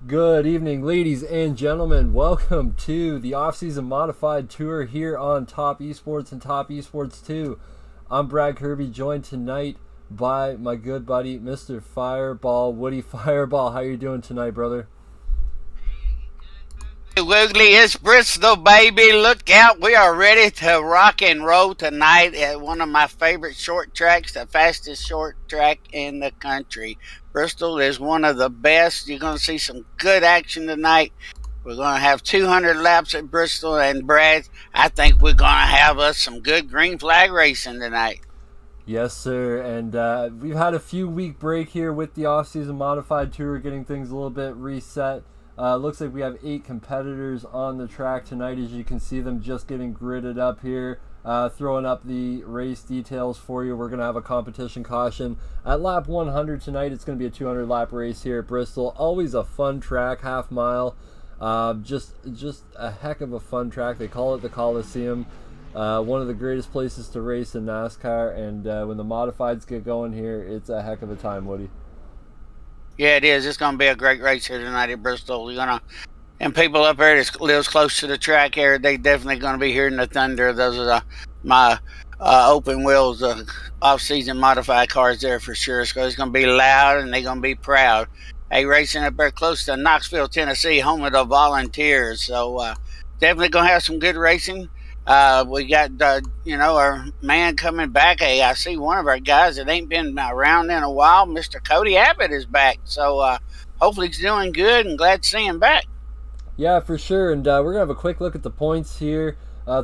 Good evening, ladies and gentlemen. Welcome to the off-season modified tour here on Topp eSports and Topp eSports 2. I'm Brad Kirby, joined tonight by my good buddy, Mr. Fireball, Woody Fireball. How you doing tonight, brother? Hey, Wiggly, it's Bristol, baby. Look out. We are ready to rock and roll tonight at one of my favorite short tracks, the fastest short track in the country. Bristol is one of the best. You're going to see some good action tonight. We're going to have 200 laps at Bristol, and Brad, I think we're going to have us some good green flag racing tonight. Yes, sir. And we've had a few week break here with the off-season modified tour, getting things a little bit reset. Looks like we have 8 competitors on the track tonight. As you can see them just getting gridded up here. Throwing up the race details for you. We're going to have a competition caution at lap 100 tonight. It's going to be a 200 lap race here at Bristol. Always a fun track, half mile. Just a heck of a fun track. They call it the Coliseum. One of the greatest places to race in NASCAR, and when the modifieds get going here, it's a heck of a time, Woody. Yeah, it is. It's going to be a great race here tonight at Bristol. And people up there that lives close to the track here, they definitely going to be hearing the thunder. Those are my open wheels, off-season modified cars there for sure. So it's going to be loud, and they're going to be proud. Hey, racing up there close to Knoxville, Tennessee, home of the Volunteers. So definitely going to have some good racing. We got, our man coming back. Hey, I see one of our guys that ain't been around in a while. Mr. Cody Abbott is back. So hopefully he's doing good, and glad to see him back. Yeah, for sure. And we're going to have a quick look at the points here.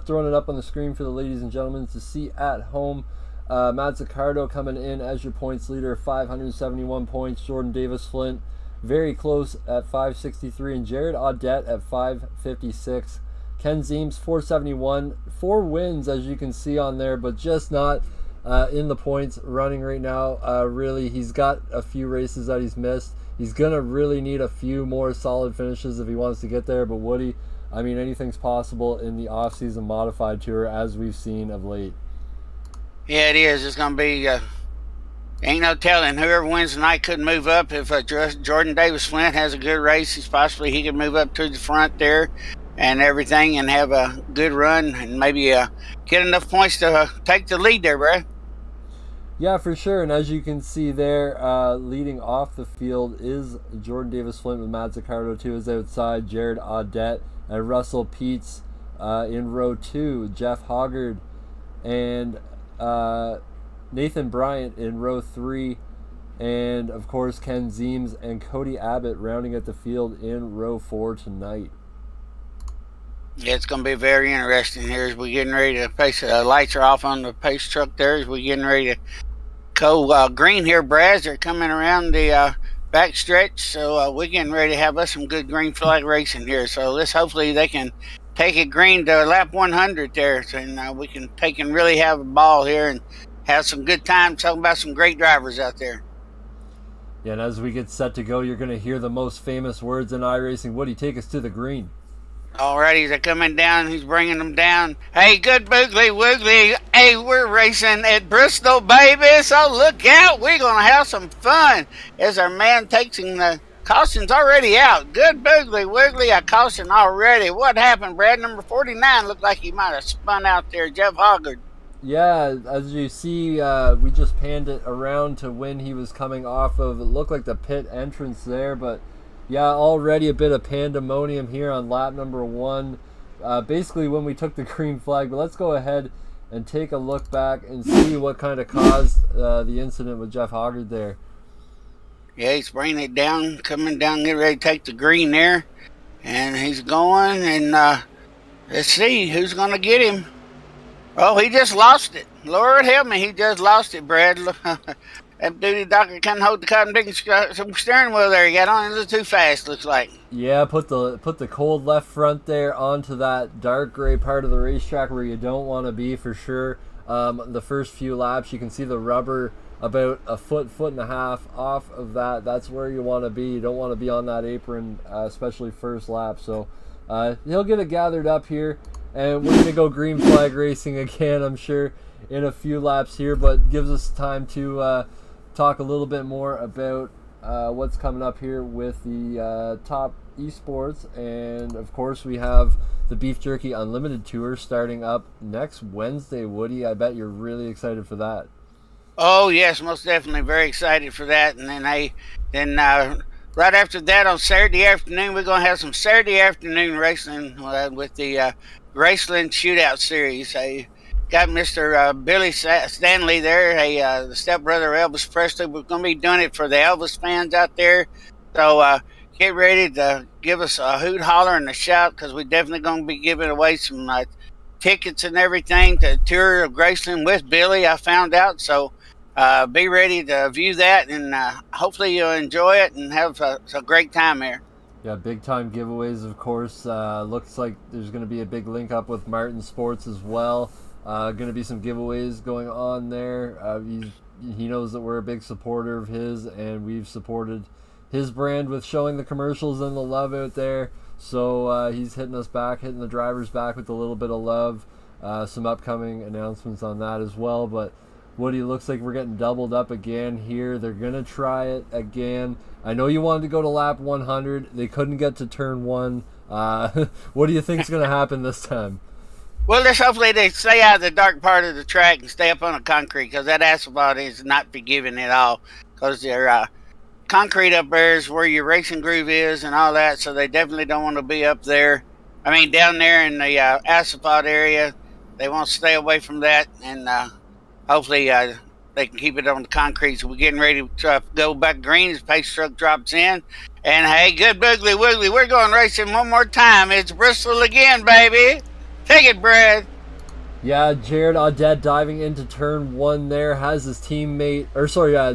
Throwing it up on the screen for the ladies and gentlemen to see at home. Matt Zaccardo coming in as your points leader, 571 points. Jordan Davis-Flint very close at 563. And Jared Audette at 556. Ken Zeems, 471. 4 wins, as you can see on there, but just not in the points running right now. Really, he's got a few races that he's missed. He's going to really need a few more solid finishes if he wants to get there. But Woody, I mean, anything's possible in the off-season modified tour, as we've seen of late. Yeah, it is. It's going to be, ain't no telling. Whoever wins tonight could move up. If Jordan Davis-Flint has a good race, he could move up to the front there and everything and have a good run and maybe get enough points to take the lead there, bro. Yeah, for sure. And as you can see there, leading off the field is Jordan Davis-Flint with Matt Zaccardo to his outside, Jared Audette and Russell Peets in row 2, Jeff Hoggard and Nathan Bryant in row 3, and of course Ken Zeems and Cody Abbott rounding at the field in row 4 tonight. Yeah, it's going to be very interesting here as we're getting ready to pace. Lights are off on the pace truck there as we're getting ready to go green here, Brad. They're coming around the back stretch, so we're getting ready to have us some good green flag racing here. So hopefully they can take it green to lap 100 there, and we can take and really have a ball here and have some good time talking about some great drivers out there. Yeah, and as we get set to go, you're going to hear the most famous words in iRacing. Woody, take us to the green. Alrighty, they're coming down. He's bringing them down. Hey, good boogly woogly. Hey, we're racing at Bristol, baby. So look out. We're going to have some fun as our man takes the caution's already out. Good boogly woogly. A caution already. What happened, Brad? Number 49 looked like he might have spun out there. Jeff Hoggard. Yeah, as you see, we just panned it around to when he was coming off of, it looked like the pit entrance there, but yeah, already a bit of pandemonium here on lap number 1. Basically when we took the green flag, but let's go ahead and take a look back and see what kind of caused the incident with Jeff Hoggard there. Yeah, he's bringing it down, coming down, getting ready to take the green there. And he's going, and let's see who's going to get him. Oh, he just lost it. Lord help me, he just lost it, Brad. That duty doctor can't hold the cotton picking steering wheel there. He got on a little too fast, looks like. Yeah, put the cold left front there onto that dark gray part of the racetrack where you don't want to be for sure. The first few laps, you can see the rubber about a foot and a half off of that. That's where you want to be. You don't want to be on that apron, especially first lap. So he'll get it gathered up here, and we're going to go green flag racing again, I'm sure, in a few laps here, but gives us time to talk a little bit more about what's coming up here with the Topp eSports. And of course we have the Beef Jerky Unlimited Tour starting up next Wednesday. Woody, I bet you're really excited for that. Oh yes, most definitely very excited for that. And then right after that on Saturday afternoon, we're going to have some Saturday afternoon racing with the Graceland Shootout Series. Got Mr. Billy Stanley there, the stepbrother of Elvis Presley. We're going to be doing it for the Elvis fans out there. So get ready to give us a hoot, holler, and a shout, because we're definitely going to be giving away some tickets and everything to tour of Graceland with Billy, I found out. So be ready to view that, and hopefully you'll enjoy it and have a great time here. Yeah, big time giveaways, of course. Looks like there's going to be a big link up with Martin Sports as well. Going to be some giveaways going on there. He knows that we're a big supporter of his, and we've supported his brand with showing the commercials and the love out there. So he's hitting us back, hitting the drivers back with a little bit of love. Some upcoming announcements on that as well. But Woody, looks like we're getting doubled up again here. They're going to try it again. I know you wanted to go to lap 100. They couldn't get to turn 1. What do you think is going to happen this time? Well, just hopefully they stay out of the dark part of the track and stay up on the concrete, because that asphalt is not forgiving at all, because their concrete up there is where your racing groove is and all that, so they definitely don't want to be up there. I mean, down there in the asphalt area, they want to stay away from that, and hopefully they can keep it on the concrete. So we're getting ready to go back green as pace truck drops in. And hey, good boogly woogly, we're going racing one more time. It's Bristol again, baby. Take it, Brad. Yeah, Jared Audette diving into turn 1 there, has his teammate,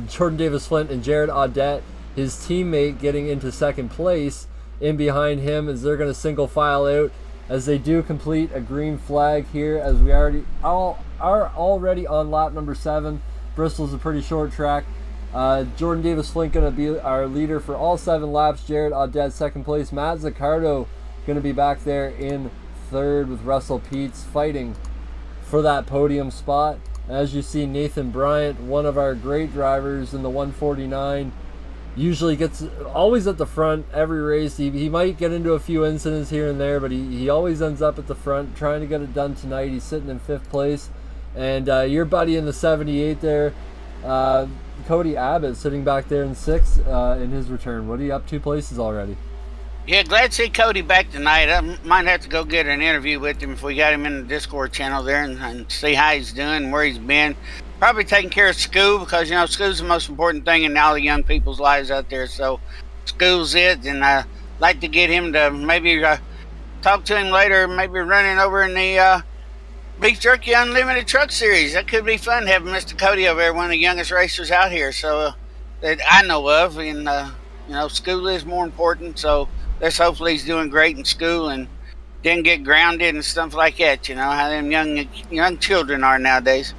Jordan Davis Flint and Jared Audette, his teammate, getting into second place. In behind him as they're going to single file out as they do complete a green flag here, as we are already on lap number 7. Bristol's a pretty short track. Jordan Davis Flint going to be our leader for all 7 laps. Jared Audette second place. Matt Zaccardo going to be back there in third with Russell Peets fighting for that podium spot. As you see, Nathan Bryant, one of our great drivers in the 149, usually gets always at the front every race. He might get into a few incidents here and there, but he always ends up at the front trying to get it done tonight. He's sitting in 5th place. And your buddy in the 78 there, Cody Abbott, sitting back there in 6th in his return. What are you up 2 places already? Yeah, glad to see Cody back tonight. I might have to go get an interview with him if we got him in the Discord channel there, and see how he's doing, where he's been. Probably taking care of school, because, school's the most important thing in all the young people's lives out there. So school's it, and I'd like to get him to maybe talk to him later, maybe running over in the Beef Jerky Unlimited Truck Series. That could be fun, having Mr. Cody over there, one of the youngest racers out here, so that I know of. And, school is more important, so let's hopefully he's doing great in school and didn't get grounded and stuff like that. How them young children are nowadays.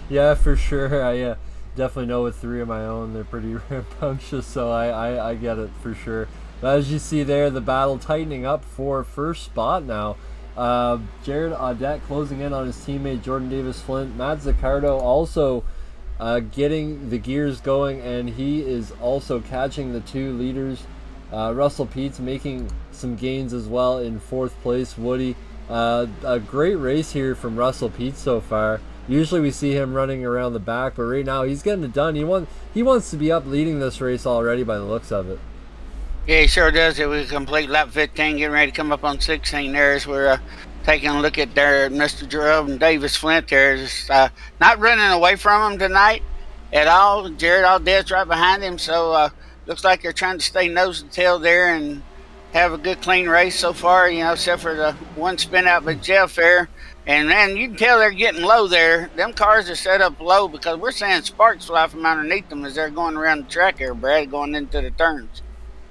Yeah, for sure. I definitely know with 3 of my own, they're pretty rambunctious, so I get it for sure. But as you see there, the battle tightening up for first spot now. Jared Audette closing in on his teammate Jordan Davis Flint. Matt Zaccardo also getting the gears going, and he is also catching the 2 leaders. Russell Peets making some gains as well in 4th place. Woody, a great race here from Russell Peets so far. Usually we see him running around the back, but right now he's getting it done. He wants to be up leading this race already by the looks of it. Yeah, he sure does. It was a complete lap 15, getting ready to come up on 16 there as we're taking a look at their Mr. Jerome Davis Flint there. Just, not running away from him tonight at all. Jared Audette's right behind him, so looks like they're trying to stay nose to tail there and have a good clean race so far, except for the one spin out by Jeff there. And man, you can tell they're getting low there. Them cars are set up low, because we're seeing sparks fly from underneath them as they're going around the track here, Brad, going into the turns.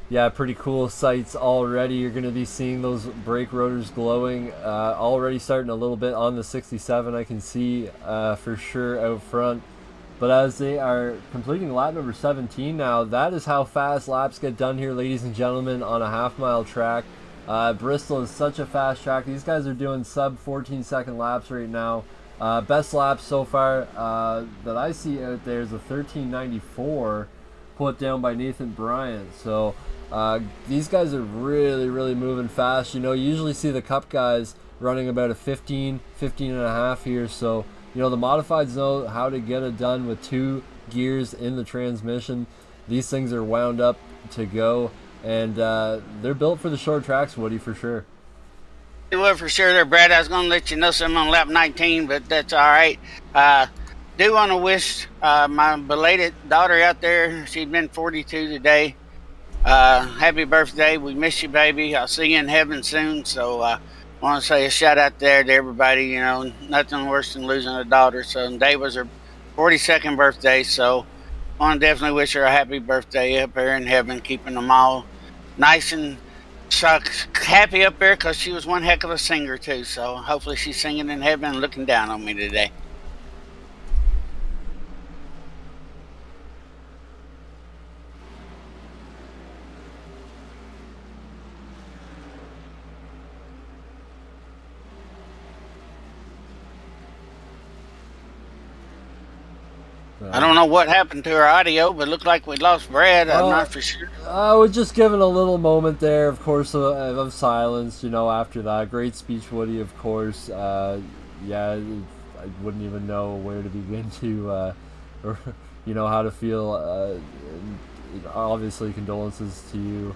Yeah, pretty cool sights already. You're going to be seeing those brake rotors glowing already starting a little bit on the 67. I can see for sure out front. But as they are completing lap number 17 now, that is how fast laps get done here, ladies and gentlemen, on a half-mile track. Bristol is such a fast track. These guys are doing sub 14-second laps right now. Best laps so far that I see out there is a 13:94 put down by Nathan Bryant. So these guys are really, really moving fast. You usually see the Cup guys running about a 15 and a half here. So, the modifieds know how to get it done with 2 gears in the transmission. These things are wound up to go, and they're built for the short tracks, Woody, for sure. Well, for sure there, Brad. I was going to let you know something on lap 19, but that's all right. Do want to wish my belated daughter out there, she's been 42 today, happy birthday. We miss you, baby. I'll see you in heaven soon. So I want to say a shout out there to everybody. Nothing worse than losing a daughter. So today was her 42nd birthday, so I want to definitely wish her a happy birthday up here in heaven, keeping them all nice and happy up there because she was one heck of a singer too. So hopefully she's singing in heaven and looking down on me today. I don't know what happened to our audio, but it looked like we lost Brad. I'm not for sure. I was just giving a little moment there, of course, of silence, after that. Great speech, Woody, of course. Yeah, I wouldn't even know where to begin to, or, how to feel. Obviously, condolences to you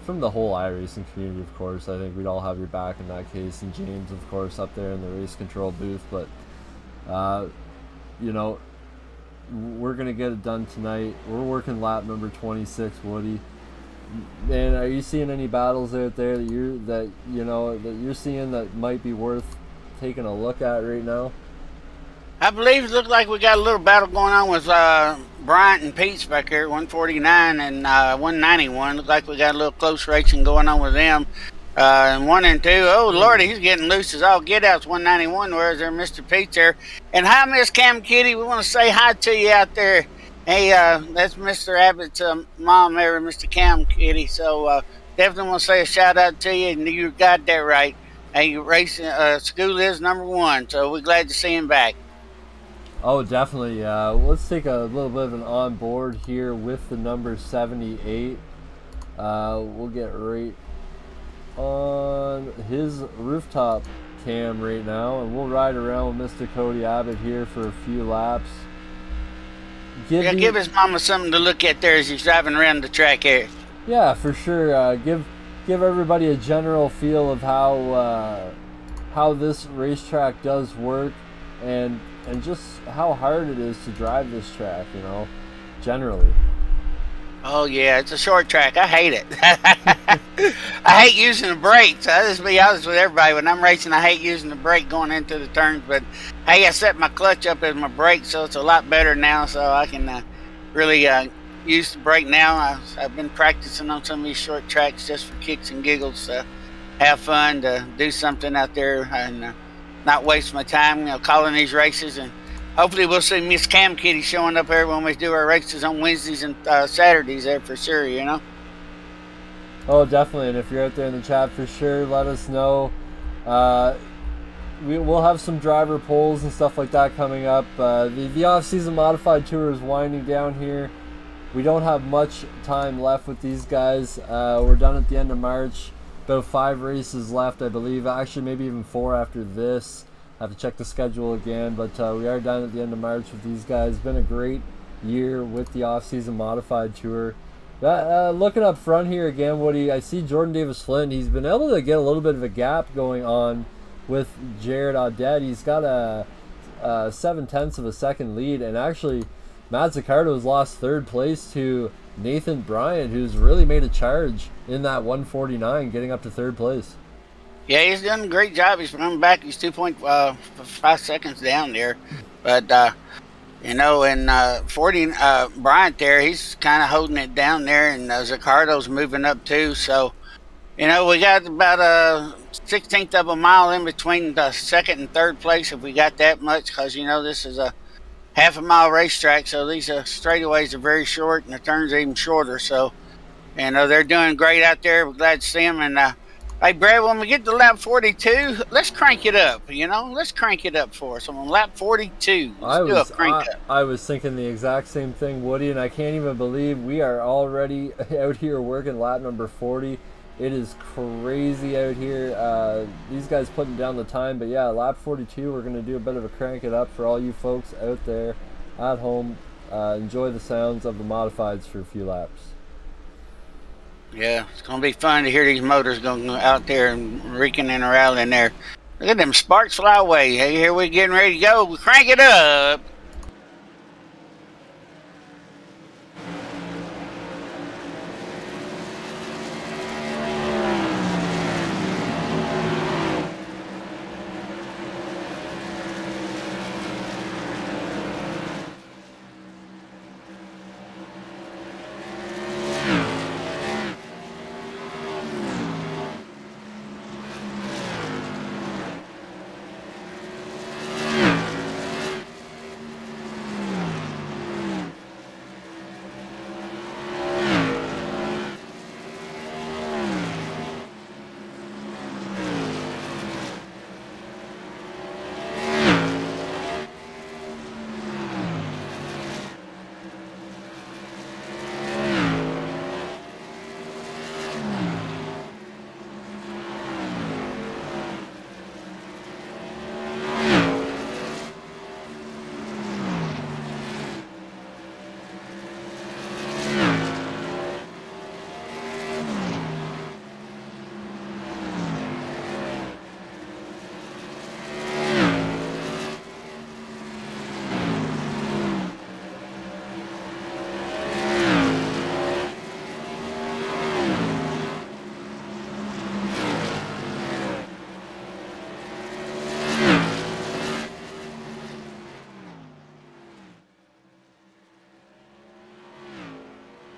from the whole iRacing community, of course. I think we'd all have your back in that case. And James, of course, up there in the race control booth. But, we're gonna get it done tonight. We're working lap number 26, Woody. Man, are you seeing any battles out there that you're seeing that might be worth taking a look at right now? I believe it looked like we got a little battle going on with Bryant and Pete's back here, 149 and 191. Looked like we got a little close racing going on with them. And 1 and 2. Oh, Lordy, he's getting loose as all get out. 191. Where's there, Mr. Pete there? And hi, Miss Cam Kitty. We want to say hi to you out there. Hey, that's Mr. Abbott's mom there, Mr. Cam Kitty. So definitely want to say a shout out to you. And you got that right. Hey, racing school is number 1. So we're glad to see him back. Oh, definitely. Let's take a little bit of an on board here with the number 78. We'll get right on his rooftop cam right now, and we'll ride around with Mr. Cody Abbott here for a few laps. Give his mama something to look at there as he's driving around the track here. Yeah, for sure. Give everybody a general feel of how this racetrack does work, and just how hard it is to drive this track, generally. Oh, yeah, it's a short track. I hate it. I hate using the brakes. I'll just be honest with everybody. When I'm racing, I hate using the brake going into the turns. But, hey, I set my clutch up as my brake, so it's a lot better now. So I can really use the brake now. I've been practicing on some of these short tracks just for kicks and giggles. Have fun, to do something out there and not waste my time, calling these races. And hopefully we'll see Miss Cam Kitty showing up here when we do our races on Wednesdays and Saturdays there for sure, Oh, definitely. And if you're out there in the chat, for sure, let us know. We'll have some driver polls and stuff like that coming up. The off-season modified tour is winding down here. We don't have much time left with these guys. We're done at the end of March. About 5 races left, I believe. Actually, maybe even 4 after this. I have to check the schedule again, but we are done at the end of March with these guys. It's been a great year with the off-season modified tour. Looking up front here again, Woody, I see Jordan Davis-Flynn. He's been able to get a little bit of a gap going on with Jared Audet. He's got a 7/10 of a second lead, and actually Matt Zaccardo's lost 3rd place to Nathan Bryant, who's really made a charge in that 149, getting up to 3rd place. Yeah, he's done a great job. He's running back. He's 2.5 seconds down there. But, and 40, Bryant there, he's kind of holding it down there, and Zaccardo's moving up too. So, we got about a 16th of a mile in between the 2nd and 3rd place, if we got that much, because, this is a half-a-mile racetrack, so these straightaways are very short, and the turns are even shorter. So, they're doing great out there. We're glad to see them. And, hey, Brad, when we get to lap 42, let's crank it up, Let's crank it up for us. On lap 42, let's do a crank up. I was thinking the exact same thing, Woody, and I can't even believe we are already out here working lap number 40. It is crazy out here. These guys putting down the time, but yeah, lap 42, we're going to do a bit of a crank it up for all you folks out there at home. Enjoy the sounds of the modifieds for a few laps. Yeah, it's going to be fun to hear these motors going out there and reeking and rattling there. Look at them sparks fly away. Hey, here we're getting ready to go. Crank it up.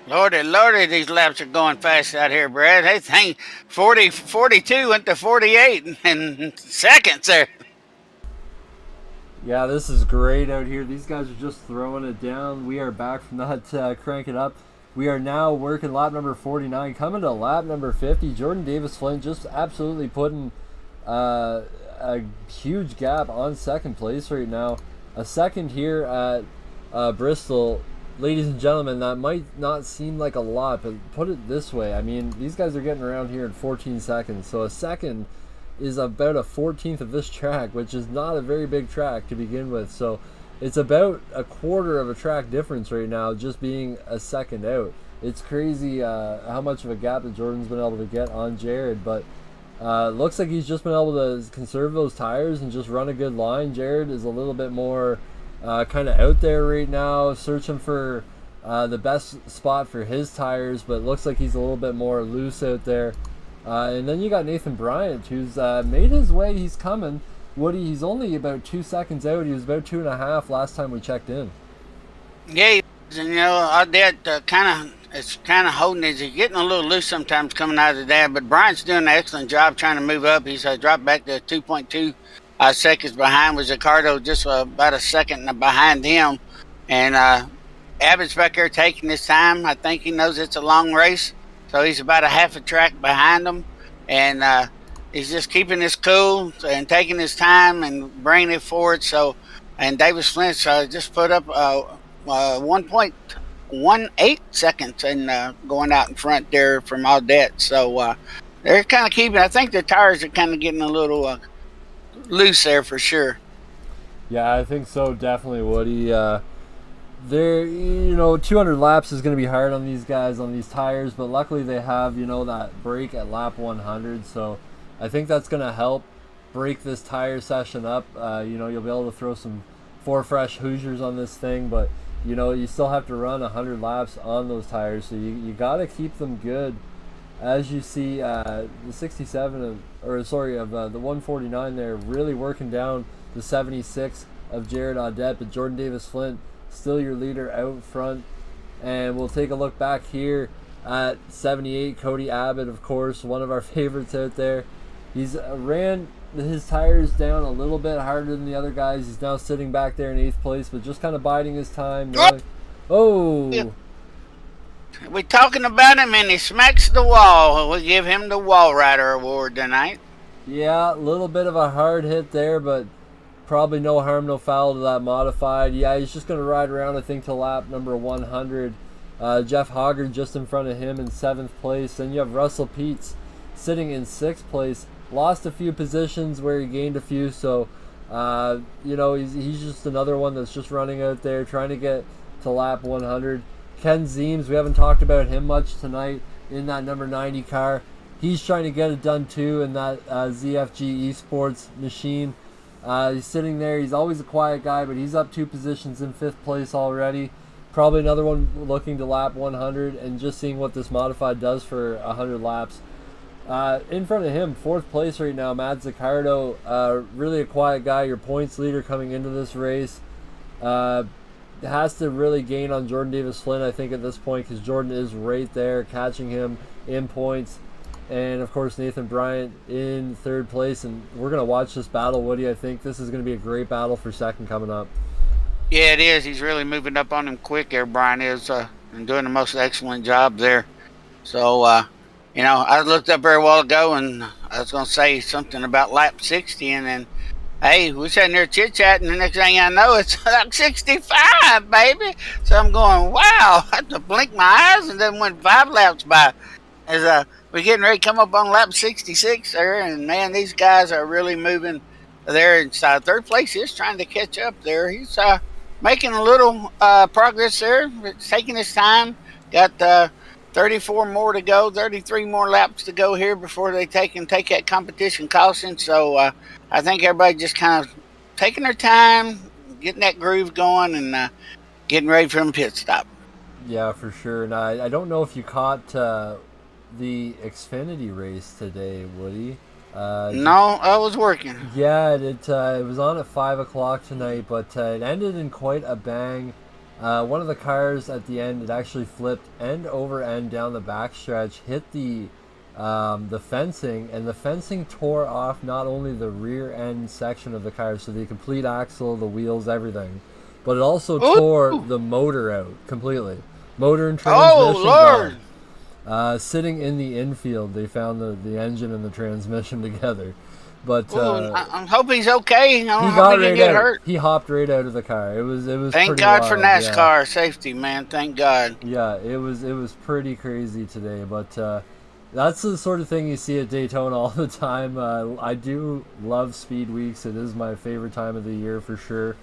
Lordy, these laps are going fast out here, Brad. They think 42 went to 48 in seconds there. Yeah, this is great out here. These guys are just throwing it down. We are back from that crank it up. We are now working lap number 49, coming to lap number 50. Jordan Davis Flint just absolutely putting a huge gap on second place right now. A second here at Bristol. Ladies and gentlemen, that might not seem like a lot, but put it this way. I mean, these guys are getting around here in 14 seconds. So a second is about a 14th of this track, which is not a very big track to begin with. So it's about a quarter of a track difference right now, just being a second out. It's crazy how much of a gap that Jordan's been able to get on Jared, but looks like he's just been able to conserve those tires and just run a good line. Jared is a little bit more kind of out there right now, searching for the best spot for his tires, but it looks like he's a little bit more loose out there. And then you got Nathan Bryant, who's made his way. He's coming. Woody, he's only about 2 seconds out. He was about 2.5 last time we checked in. Yeah, and it's kind of holding it. He's getting a little loose sometimes coming out of there, but Bryant's doing an excellent job trying to move up. He's dropped back to 2.2 seconds behind with Ricardo, just about a second behind him. And Abbott's back there taking his time. I think he knows it's a long race, so he's about a half a track behind him. And he's just keeping his cool and taking his time and bringing it forward. So, and Davis Flint just put up 1.18 seconds and going out in front there from Audette. So they're kind of keeping. I think the tires are kind of getting a little loose there for sure. Yeah, I think so, definitely, Woody. They're 200 laps is going to be hard on these guys on these tires, but luckily they have that break at lap 100, so I think that's going to help break this tire session up. You'll be able to throw some 4 fresh Hoosiers on this thing, but you still have to run 100 laps on those tires, so you got to keep them good. As you see, the 67 of the 149 there, really working down the 76 of Jared Audette, but Jordan Davis Flint still your leader out front. And we'll take a look back here at 78, Cody Abbott, of course, one of our favorites out there. He's ran his tires down a little bit harder than the other guys. He's now sitting back there in 8th place, but just kind of biding his time. Oh! We're talking about him, and he smacks the wall. We give him the Wall Rider Award tonight. Yeah, a little bit of a hard hit there, but probably no harm, no foul to that modified. Yeah, he's just going to ride around, I think, to lap number 100. Jeff Hoggard just in front of him in 7th place. Then you have Russell Peets sitting in 6th place. Lost a few positions where he gained a few, so he's just another one that's just running out there trying to get to lap 100. Ken Zeems, we haven't talked about him much tonight in that number 90 car. He's trying to get it done too in that ZFG eSports machine. He's sitting there. He's always a quiet guy, but he's up 2 positions in 5th place already. Probably another one looking to lap 100 and just seeing what this modified does for 100 laps. In front of him, 4th place right now, Matt Zaccardo. Really a quiet guy, your points leader coming into this race. Has to really gain on Jordan Davis Flint, I think, at this point, because Jordan is right there catching him in points. And, of course, Nathan Bryant in 3rd place. And we're going to watch this battle, Woody. I think this is going to be a great battle for second coming up. Yeah, it is. He's really moving up on him quick there, Bryant is, and doing the most excellent job there. So, I looked up there a while ago, and I was going to say something about lap 60, and then, hey, we're sitting there chit-chatting, and the next thing I know, it's like 65, baby. So I'm going, wow, I had to blink my eyes, and then went 5 laps by. As we're getting ready to come up on lap 66 there, and, man, these guys are really moving there. Inside 3rd place is trying to catch up there. He's making a little progress there. It's taking his time. Got 34 more to go, 33 more laps to go here before they take that competition caution. So I think everybody just kind of taking their time, getting that groove going, and getting ready for the pit stop. Yeah, for sure. And I don't know if you caught the Xfinity race today, Woody. No, I was working. Yeah, it was on at 5 o'clock tonight, but it ended in quite a bang. One of the cars at the end, it actually flipped end over end down the backstretch, hit the fencing, and the fencing tore off not only the rear end section of the car, so the complete axle, the wheels, everything, but it also tore the motor out completely. Motor and transmission gone. Sitting in the infield, they found the engine and the transmission together. But I hope he's okay. I he hope he didn't get hurt. He hopped right out of the car. It was Thank pretty God wild. for NASCAR safety, man. Thank God. Yeah, it was pretty crazy today, but that's the sort of thing you see at Daytona all the time. I do love speed weeks. It is my favorite time of the year for sure.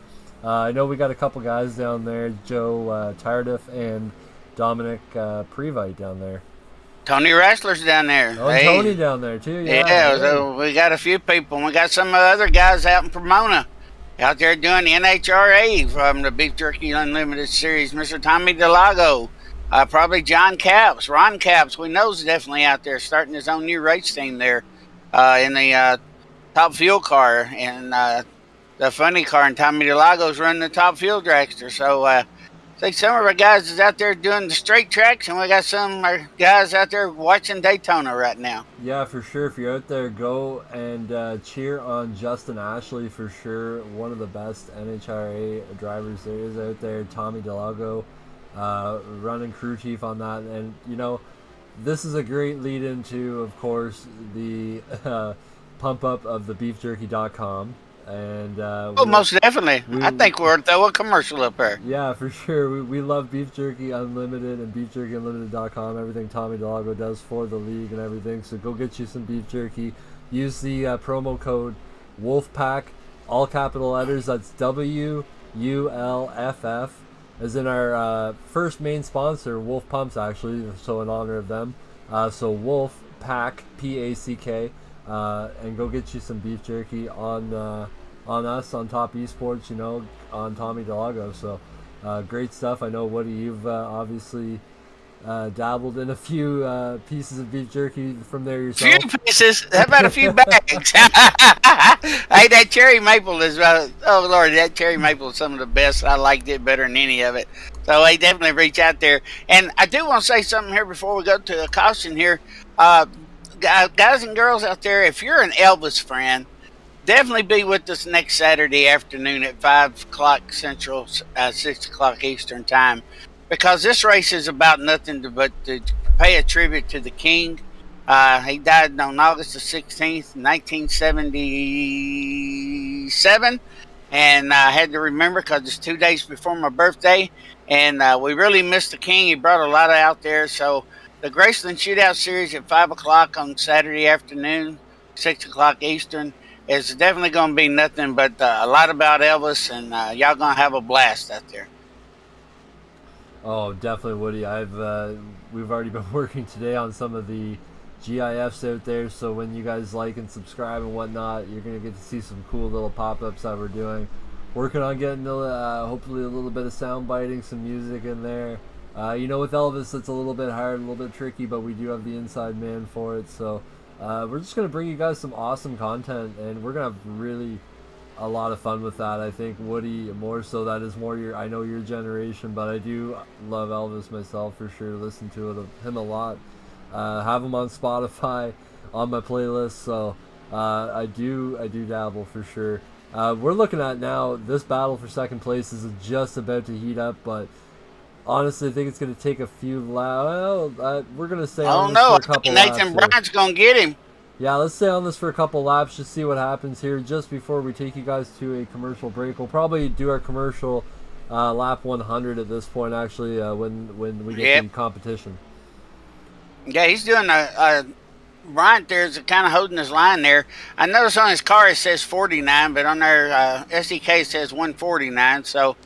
I know we got a couple guys down there, Joe Tardif and Dominic Previte down there. Tony Wrestler's down there. Oh, hey. Tony down there too. Yeah, so we got a few people. We got some other guys out in Pomona, out there doing the NHRA from the Beef Jerky Unlimited Series. Mr. Tommy DeLago, probably John Capps, Ron Capps. We know is definitely out there starting his own new race team there in the Top Fuel car and the funny car. And Tommy DeLago's running the Top Fuel dragster. So I think some of our guys is out there doing the straight tracks, and we got some of our guys out there watching Daytona right now. Yeah, for sure. If you're out there, go and cheer on Justin Ashley for sure. One of the best NHRA drivers there is out there. Tommy DeLago running crew chief on that. And, you know, this is a great lead into, of course, the pump up of the beefjerky.com. And most definitely. I think we're throw a commercial up there. Yeah, for sure. We love Beef Jerky Unlimited and BeefJerkyUnlimited.com. Everything Tommy DeLago does for the league and everything. So go get you some beef jerky. Use the promo code WOLFPACK, all capital letters. That's WULFF, as in our first main sponsor, Wolf Pumps, actually. So in honor of them. So Wolf Pack, PACK. And go get you some beef jerky on us, on Topp eSports, you know, on Tommy DeLago. So great stuff. I know, Woody, you've obviously dabbled in a few pieces of beef jerky from there yourself. Few pieces? How about a few bags? Hey, that cherry maple is, oh Lord, that cherry maple is some of the best. I liked it better than any of it. So hey, definitely reach out there. And I do want to say something here before we go to a caution here. Guys and girls out there, if you're an Elvis fan, definitely be with us next Saturday afternoon at 5 o'clock Central, 6 o'clock Eastern time, because this race is about nothing but to pay a tribute to the King. He died on August the 16th, 1977, and I had to remember because it's 2 days before my birthday, and we really missed the King. He brought a lot out there, so the Graceland Shootout Series at 5 o'clock on Saturday afternoon, 6 o'clock Eastern, is definitely going to be nothing but a lot about Elvis, and y'all going to have a blast out there. Oh, definitely, Woody. We've already been working today on some of the GIFs out there, so when you guys like and subscribe and whatnot, you're going to get to see some cool little pop-ups that we're doing. Working on getting hopefully a little bit of sound biting, some music in there. You know, with Elvis, it's a little bit hard, a little bit tricky, but we do have the inside man for it. So we're just going to bring you guys some awesome content, and we're going to have really a lot of fun with that. I think, Woody, more so, that is more I know your generation, but I do love Elvis myself for sure. Listen to him a lot. Have him on Spotify, on my playlist. So I do dabble for sure. We're looking at now, this battle for second place is just about to heat up, but honestly, I think it's going to take a few laps. We're going to stay on this for a couple laps. Nathan Bryant's going to get him. Yeah, let's stay on this for a couple laps, just see what happens here. Just before we take you guys to a commercial break, we'll probably do our commercial lap 100 at this point, actually, when we get to competition. Yeah, he's doing Bryant there's kind of holding his line there. I noticed on his car it says 49, but on their SDK it says 149, so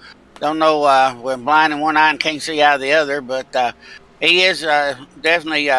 don't know, we're blind in one eye and can't see out of the other, but he is definitely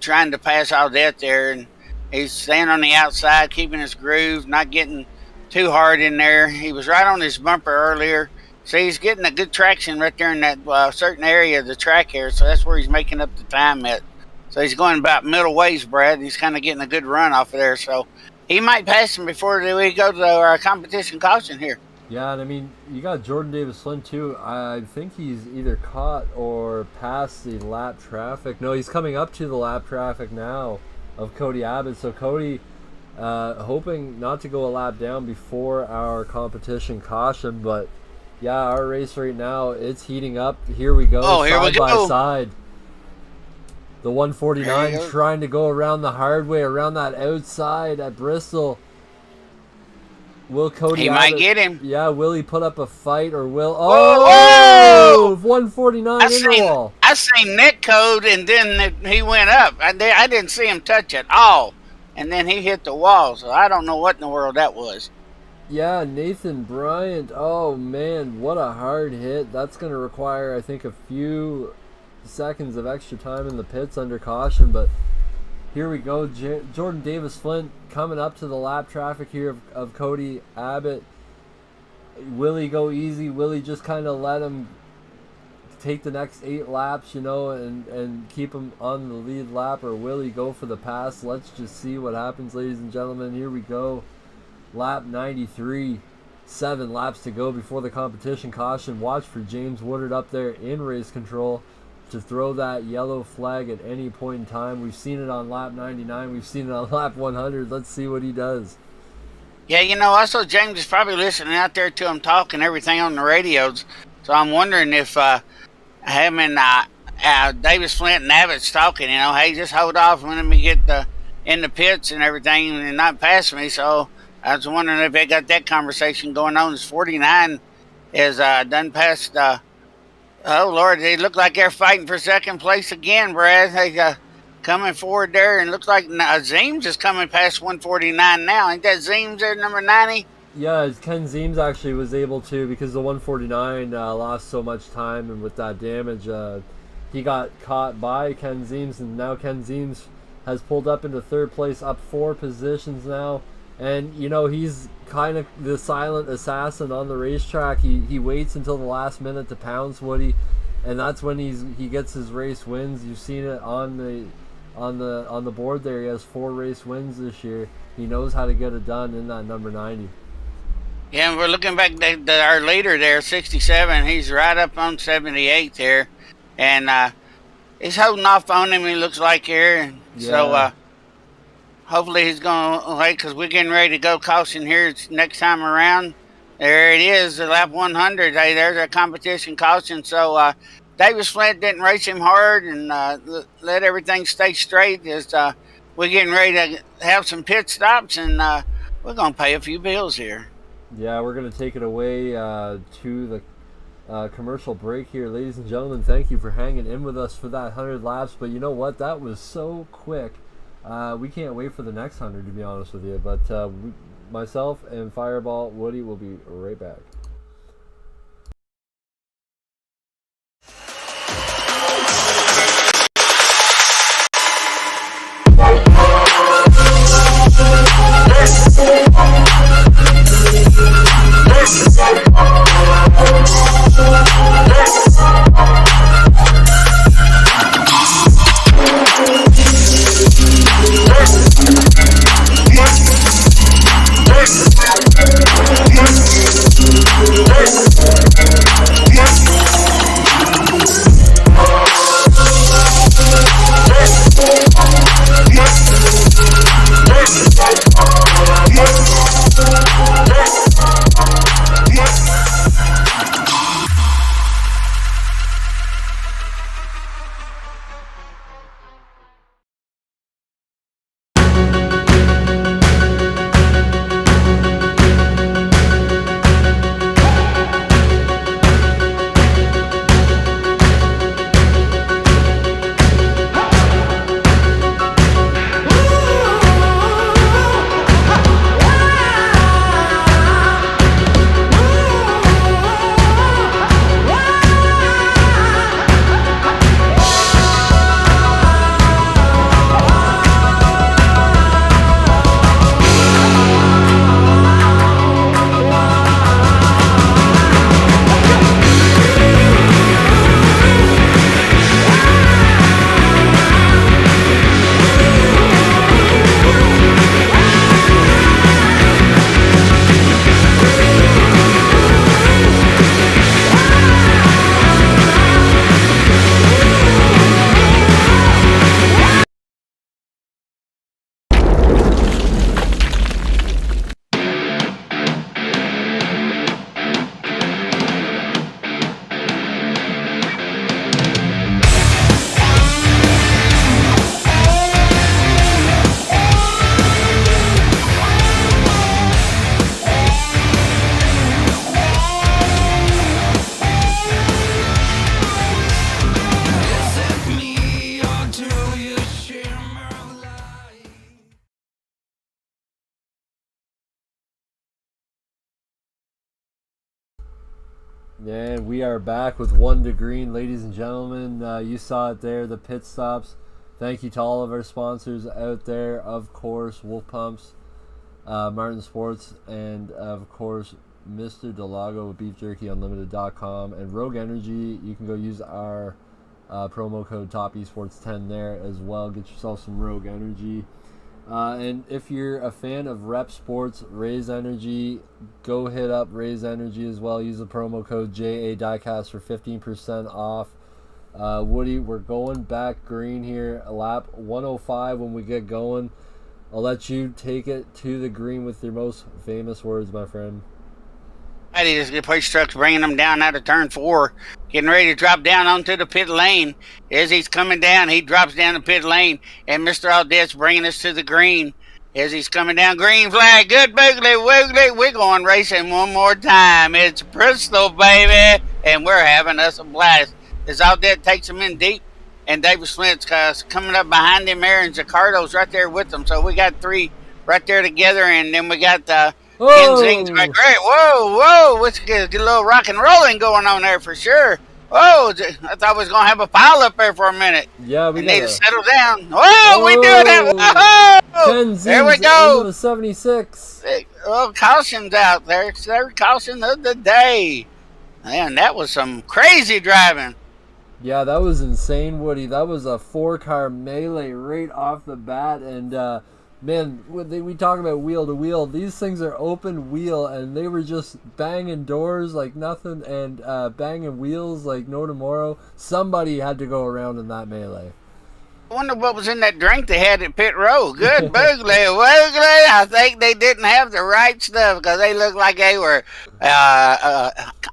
trying to pass all that there, and he's staying on the outside, keeping his groove, not getting too hard in there. He was right on his bumper earlier, so he's getting a good traction right there in that certain area of the track here, so that's where he's making up the time at. So he's going about middle ways, Brad, and he's kind of getting a good run off of there, so he might pass him before we go to our competition caution here. Yeah, and I mean, you got Jordan Davis-Flynn too. I think he's either caught or passed the lap traffic. No, he's coming up to the lap traffic now of Cody Abbott. So Cody, hoping not to go a lap down before our competition caution, but yeah, our race right now, it's heating up. Here we go, side by side. The 149 trying to go around the hard way, around that outside at Bristol. Will Cody might get him. Yeah, will he put up a fight or will... Oh! Whoa! 149 in the wall. I seen net code and then he went up. I didn't see him touch at all. And then he hit the wall, so I don't know what in the world that was. Yeah, Nathan Bryant. Oh, man, what a hard hit. That's going to require, I think, a few seconds of extra time in the pits under caution, but... Here we go, Jordan Davis-Flynn coming up to the lap traffic here of Cody Abbott. Will he go easy? Will he just kind of let him take the next 8 laps, and keep him on the lead lap, or will he go for the pass? Let's just see what happens, ladies and gentlemen. Here we go. Lap 93. 7 laps to go before the competition caution. Watch for James Woodard up there in race control to throw that yellow flag at any point in time. We've seen it on lap 99. We've seen it on lap 100. Let's see what he does. Yeah, also James is probably listening out there to him talk and everything on the radios. So I'm wondering if him and Davis-Flynn and Abbott's talking, hey, just hold off and let me get in the pits and everything and not pass me. So I was wondering if they got that conversation going on. This 49 is done past... Oh, Lord, they look like they're fighting for second place again, Brad. They coming forward there, and looks like Zeems is coming past 149 now. Ain't that Zeems there, number 90? Yeah, Ken Zeems actually was able to, because the 149 lost so much time, and with that damage, he got caught by Ken Zeems, and now Ken Zeems has pulled up into third place, up 4 positions now. And, he's kind of the silent assassin on the racetrack. He waits until the last minute to pounce Woody, and that's when he gets his race wins. You've seen it on the board there. He has 4 race wins this year. He knows how to get it done in that number 90. Yeah, and we're looking back at our leader there, 67. He's right up on 78 there, and he's holding off on him, he looks like here. Yeah. So hopefully he's going to wait, because we're getting ready to go caution here next time around. There it is, lap 100. Hey, there's our competition caution. So Davis-Flynn didn't race him hard and let everything stay straight. As we're getting ready to have some pit stops, and we're going to pay a few bills here. Yeah, we're going to take it away to the commercial break here. Ladies and gentlemen, thank you for hanging in with us for that 100 laps. But you know what? That was so quick. We can't wait for the next 100, to be honest with you. But myself and Fireball Woody will be right back. And we are back with One to Green, ladies and gentlemen. You saw it there, the pit stops. Thank you to all of our sponsors out there, of course, Wolf Pumps, Martin Sports, and of course, Mr. Delago with BeefJerkyUnlimited.com and Rogue Energy. You can go use our promo code Topp eSports 10 there as well. Get yourself some Rogue Energy. And if you're a fan of Rep Sports Raise Energy, go hit up Raise Energy as well. Use the promo code JA Diecast for 15% off. Woody, we're going back green here, lap 105 when we get going. I'll let you take it to the green with your most famous words, my friend. This police truck's bringing them down out of turn 4, getting ready to drop down onto the pit lane. As he's coming down, he drops down the pit lane, and Mr. Audette's bringing us to the green. As he's coming down, green flag, good boogly woogly. We're going racing one more time. It's Bristol, baby, and we're having us a blast. As Audette takes him in deep, and David Flint's coming up behind him there, and Zaccardo's right there with them. So we got 3 right there together, and then we got Kenzing's right. Great. Whoa. Let's get a little rock and rolling going on there for sure. Whoa, I thought we was going to have a pile up there for a minute. Yeah, we need to settle down. Whoa, we do that. Whoa, there we go. The 76. Well, caution's out there. Third caution of the day. Man, that was some crazy driving. Yeah, that was insane, Woody. That was a 4-car melee right off the bat, and man, we talk about wheel to wheel. These things are open wheel, and they were just banging doors like nothing, and banging wheels like no tomorrow. Somebody had to go around in that melee. I wonder what was in that drink they had at pit road. Good boogly woogly. I think they didn't have the right stuff because they looked like they were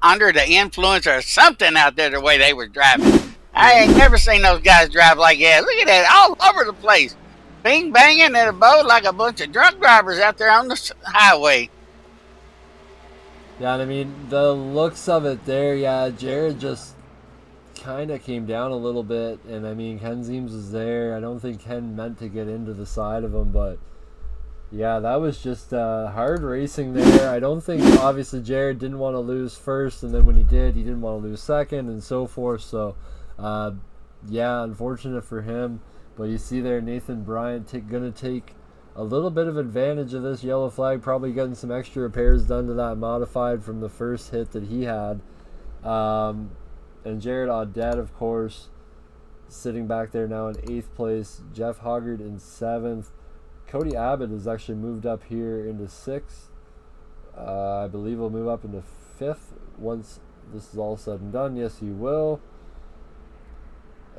under the influence or something out there the way they were driving. I ain't never seen those guys drive like that. Look at that, all over the place. Bing banging at a boat like a bunch of drunk drivers out there on the highway. Yeah, and I mean, the looks of it there, yeah, Jared just kind of came down a little bit, and I mean, Ken Zeems was there. I don't think Ken meant to get into the side of him, but yeah, that was just hard racing there. I don't think, obviously, Jared didn't want to lose first, and then when he did, he didn't want to lose second, and so forth, so yeah, unfortunate for him. But you see there, Nathan Bryant going to take a little bit of advantage of this yellow flag, probably getting some extra repairs done to that modified from the first hit that he had. And Jared Audette, of course, sitting back there now in 8th place. Jeff Hoggard in 7th. Cody Abbott has actually moved up here into 6th. I believe he'll move up into 5th once this is all said and done. Yes, he will.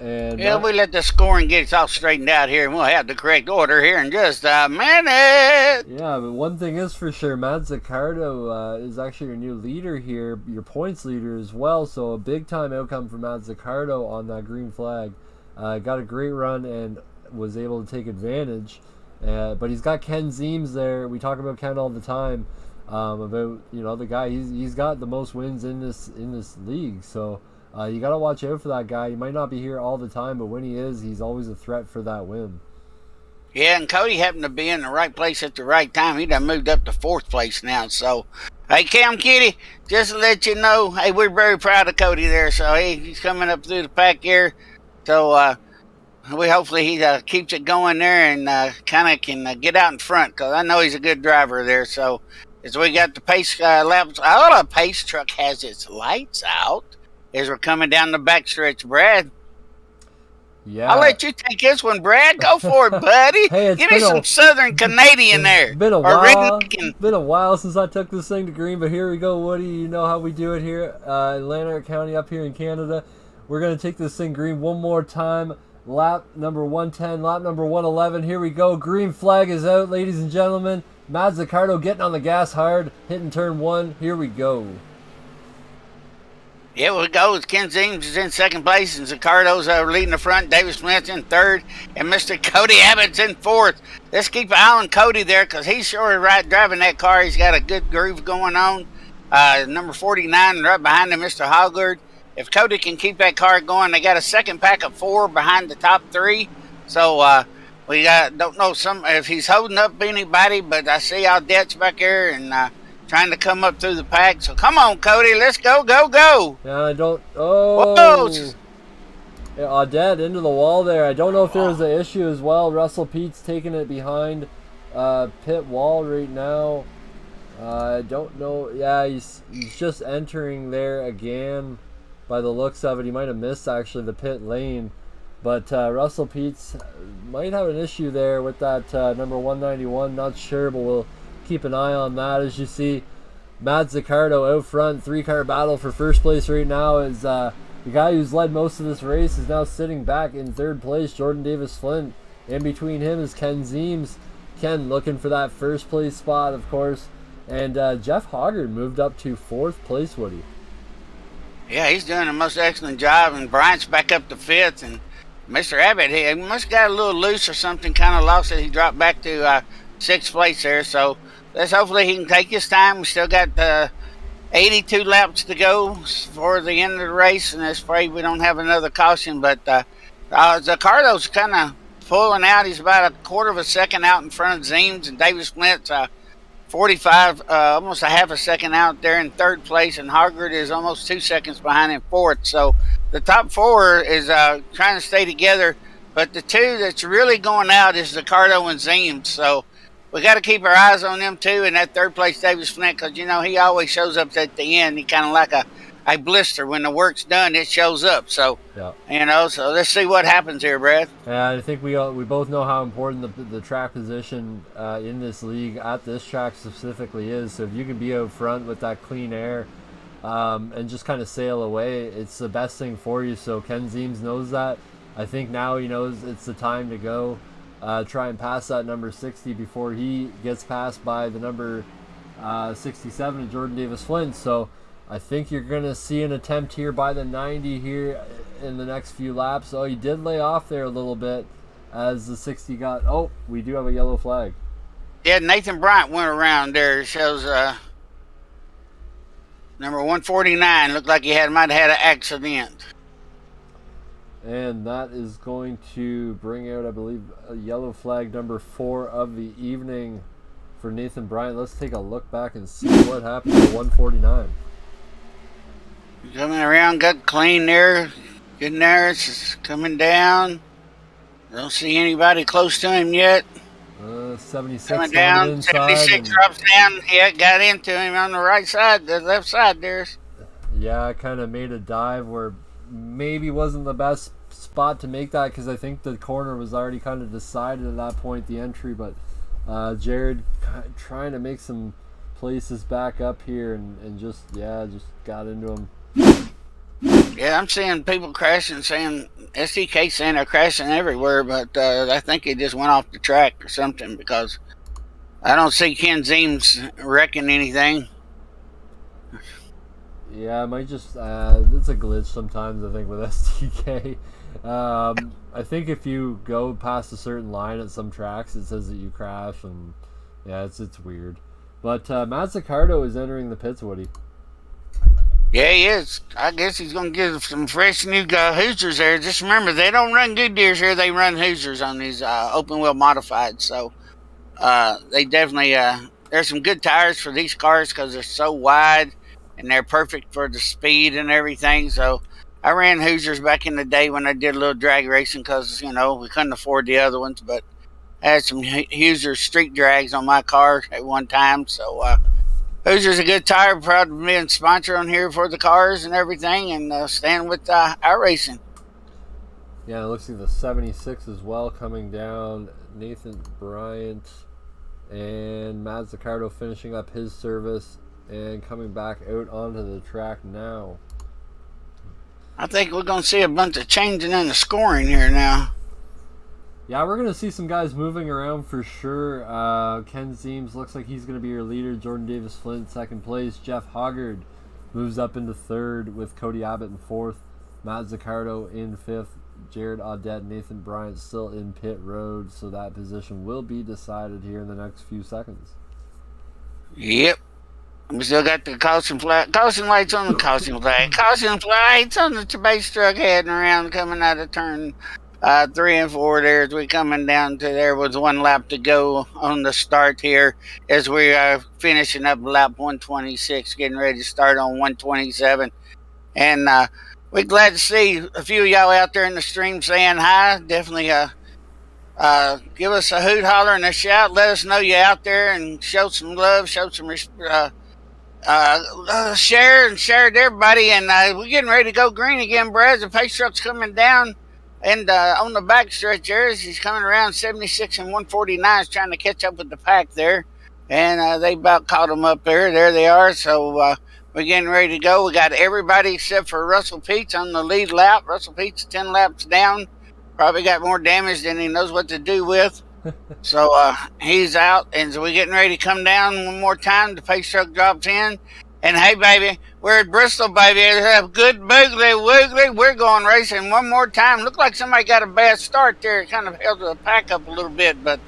And yeah, we let the scoring get us all straightened out here, and we'll have the correct order here in just a minute. Yeah, but one thing is for sure, Matt Zaccardo is actually your new leader here, your points leader as well, so a big-time outcome for Matt Zaccardo on that green flag. Got a great run and was able to take advantage, but he's got Ken Zeems there. We talk about Ken all the time, about, you know, the guy, he's got the most wins in this league, so you got to watch out for that guy. He might not be here all the time, but when he is, he's always a threat for that win. Yeah, and Cody happened to be in the right place at the right time. He done moved up to 4th place now. So, hey, Cam Kitty, just to let you know, hey, we're very proud of Cody there. So, hey, he's coming up through the pack here. So, hopefully he keeps it going there and kind of can get out in front, because I know he's a good driver there. So, as we got the pace laps, the pace truck has its lights out. As we're coming down the backstretch, Brad. Yeah. I'll let you take this one, Brad. Go for it, buddy. Hey, give me some Southern Canadian there. Been a while. Been a while since I took this thing to green, but here we go, Woody. You know how we do it here in Lanark County up here in Canada. We're going to take this thing green one more time. Lap number 110, lap number 111. Here we go. Green flag is out, ladies and gentlemen. Matt Zaccardo getting on the gas hard, hitting turn 1. Here we go. Here we go. Ken Zeems is in 2nd place, and Zaccardo's leading the front. David Smith's in 3rd, and Mr. Cody Abbott's in 4th. Let's keep an eye on Cody there, because he's sure right driving that car. He's got a good groove going on. Number 49 right behind him, Mr. Hoggard. If Cody can keep that car going, they got a second pack of 4 behind the top 3. So we don't know if he's holding up anybody, but I see Audette's back here, and trying to come up through the pack. So come on, Cody, let's go, go, go. Yeah, I don't. Whoa. Oh. Yeah, Audette into the wall there. I don't know if there was an issue as well. Russell Pete's taking it behind pit wall right now. I don't know. Yeah, he's just entering there again by the looks of it. He might have missed actually the pit lane. But Russell Pete's might have an issue there with that number 191. Not sure, but we'll keep an eye on that. As you see, Matt Zaccardo out front. 3-car battle for first place right now is... the guy who's led most of this race is now sitting back in third place, Jordan Davis Flint. In between him is Ken Zeems. Ken looking for that first place spot, of course. And Jeff Hoggard moved up to fourth place, Woody. Yeah, he's doing a most excellent job, and Bryant's back up to fifth. And Mr. Abbott, he must have got a little loose or something, kind of lost it. He dropped back to sixth place there. So let's hopefully he can take his time. We still got 82 laps to go for the end of the race, and let's pray we don't have another caution. But Zaccardo's kind of pulling out. He's about a quarter of a second out in front of Zeems, and Davis Flint's 45, almost a half a second out there in third place, and Hoggard is almost 2 seconds behind in fourth. So the top four is trying to stay together, but the two that's really going out is Zaccardo and Zeems. So we got to keep our eyes on them too, and that third place Davis Flint, because he always shows up at the end. He kind of like a blister. When the work's done, it shows up. So so let's see what happens here, Brad. Yeah, I think we both know how important the track position in this league at this track specifically is. So if you can be out front with that clean air and just kind of sail away, it's the best thing for you. So Ken Zeems knows that. I think now he knows it's the time to go. Try and pass that number 60 before he gets passed by the number 67 Jordan Davis Flint. So I think you're going to see an attempt here by the 90 here in the next few laps. Oh, he did lay off there a little bit as the 60 got... Oh, we do have a yellow flag. Yeah, Nathan Bryant went around there. It shows number 149. Looked like he might have had an accident. And that is going to bring out, I believe, a yellow flag number 4 of the evening for Nathan Bryant. Let's take a look back and see what happened to 149. Coming around, got clean there. Getting there, it's coming down. Don't see anybody close to him yet. 76 coming down, inside 76 drops down. Yeah, got into him on the right side, the left side there. Yeah, I kind of made a dive where maybe wasn't the best spot to make that, because I think the corner was already kind of decided at that point, the entry. But Jared trying to make some places back up here and just got into him. Yeah, I'm seeing people crashing, saying SDK saying they're crashing everywhere, but I think it just went off the track or something, because I don't see Ken Zeems wrecking anything. Yeah, it might just it's a glitch sometimes, I think, with SDK. I think if you go past a certain line at some tracks, it says that you crash, and yeah, it's weird. But Matt Zaccardo is entering the pits, Woody. Yeah, he is. I guess he's going to get some fresh new Hoosiers there. Just remember, they don't run Goodyears here. They run Hoosiers on these open wheel modified. So they definitely, there's some good tires for these cars because they're so wide and they're perfect for the speed and everything. So I ran Hoosiers back in the day when I did a little drag racing because, we couldn't afford the other ones. But I had some Hoosier street drags on my car at one time. So Hoosier's a good tire. Proud to be a sponsor on here for the cars and everything, and stand with iRacing. Yeah, it looks like the 76 as well coming down. Nathan Bryant and Matt Zaccardo finishing up his service and coming back out onto the track now. I think we're going to see a bunch of changing in the scoring here now. Yeah, we're going to see some guys moving around for sure. Ken Zeems looks like he's going to be your leader. Jordan Davis Flint, second place. Jeff Hoggard moves up into third with Cody Abbott in fourth. Matt Zaccardo in fifth. Jared Audette, Nathan Bryant still in pit road, so that position will be decided here in the next few seconds. Yep. We still got the caution flag. Caution lights on the caution flag. Caution lights on the base truck heading around coming out of turn 3 and 4 there as we coming down to there was 1 lap to go on the start here as we are finishing up lap 126, getting ready to start on 127. And we're glad to see a few of y'all out there in the stream saying hi. Definitely give us a hoot, holler, and a shout. Let us know you're out there and show some love, show some share to everybody. And we're getting ready to go green again, Brad. The pace truck's coming down. And on the back stretch there, he's coming around 76 and 149, is trying to catch up with the pack there. And they about caught him up there. There they are. So we're getting ready to go. We got everybody except for Russell Peets on the lead lap. Russell Peets 10 laps down. Probably got more damage than he knows what to do with. So he's out. And so we're getting ready to come down one more time. The pace truck drops in. And hey, baby, we're at Bristol, baby. It's a good boogly woogly. We're going racing one more time. Looked like somebody got a bad start there. It kind of held the pack up a little bit, but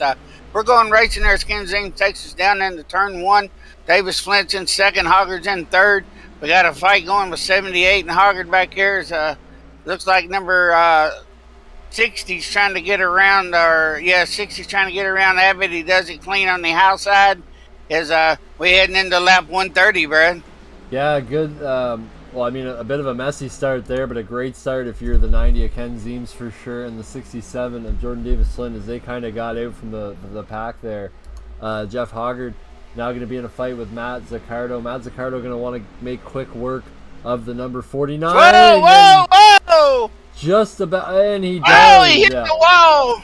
we're going racing there. Ken Zing takes us down into turn 1. Davis Flint's in second. Hoggard's in third. We got a fight going with 78 and Hoggard back here. Is, looks like number 60's trying to get around, 60's trying to get around Abbott. He does it clean on the house side. Is we heading into lap 130, Brad? Yeah, good. Well, I mean, a bit of a messy start there, but a great start if you're the 90 of Ken Zeems for sure, and the 67 of Jordan Davis-Flint as they kind of got out from the pack there. Jeff Hoggard now going to be in a fight with Matt Zaccardo. Matt Zaccardo going to want to make quick work of the number 49. Whoa! Just about, and he does. Oh, he hit the wall.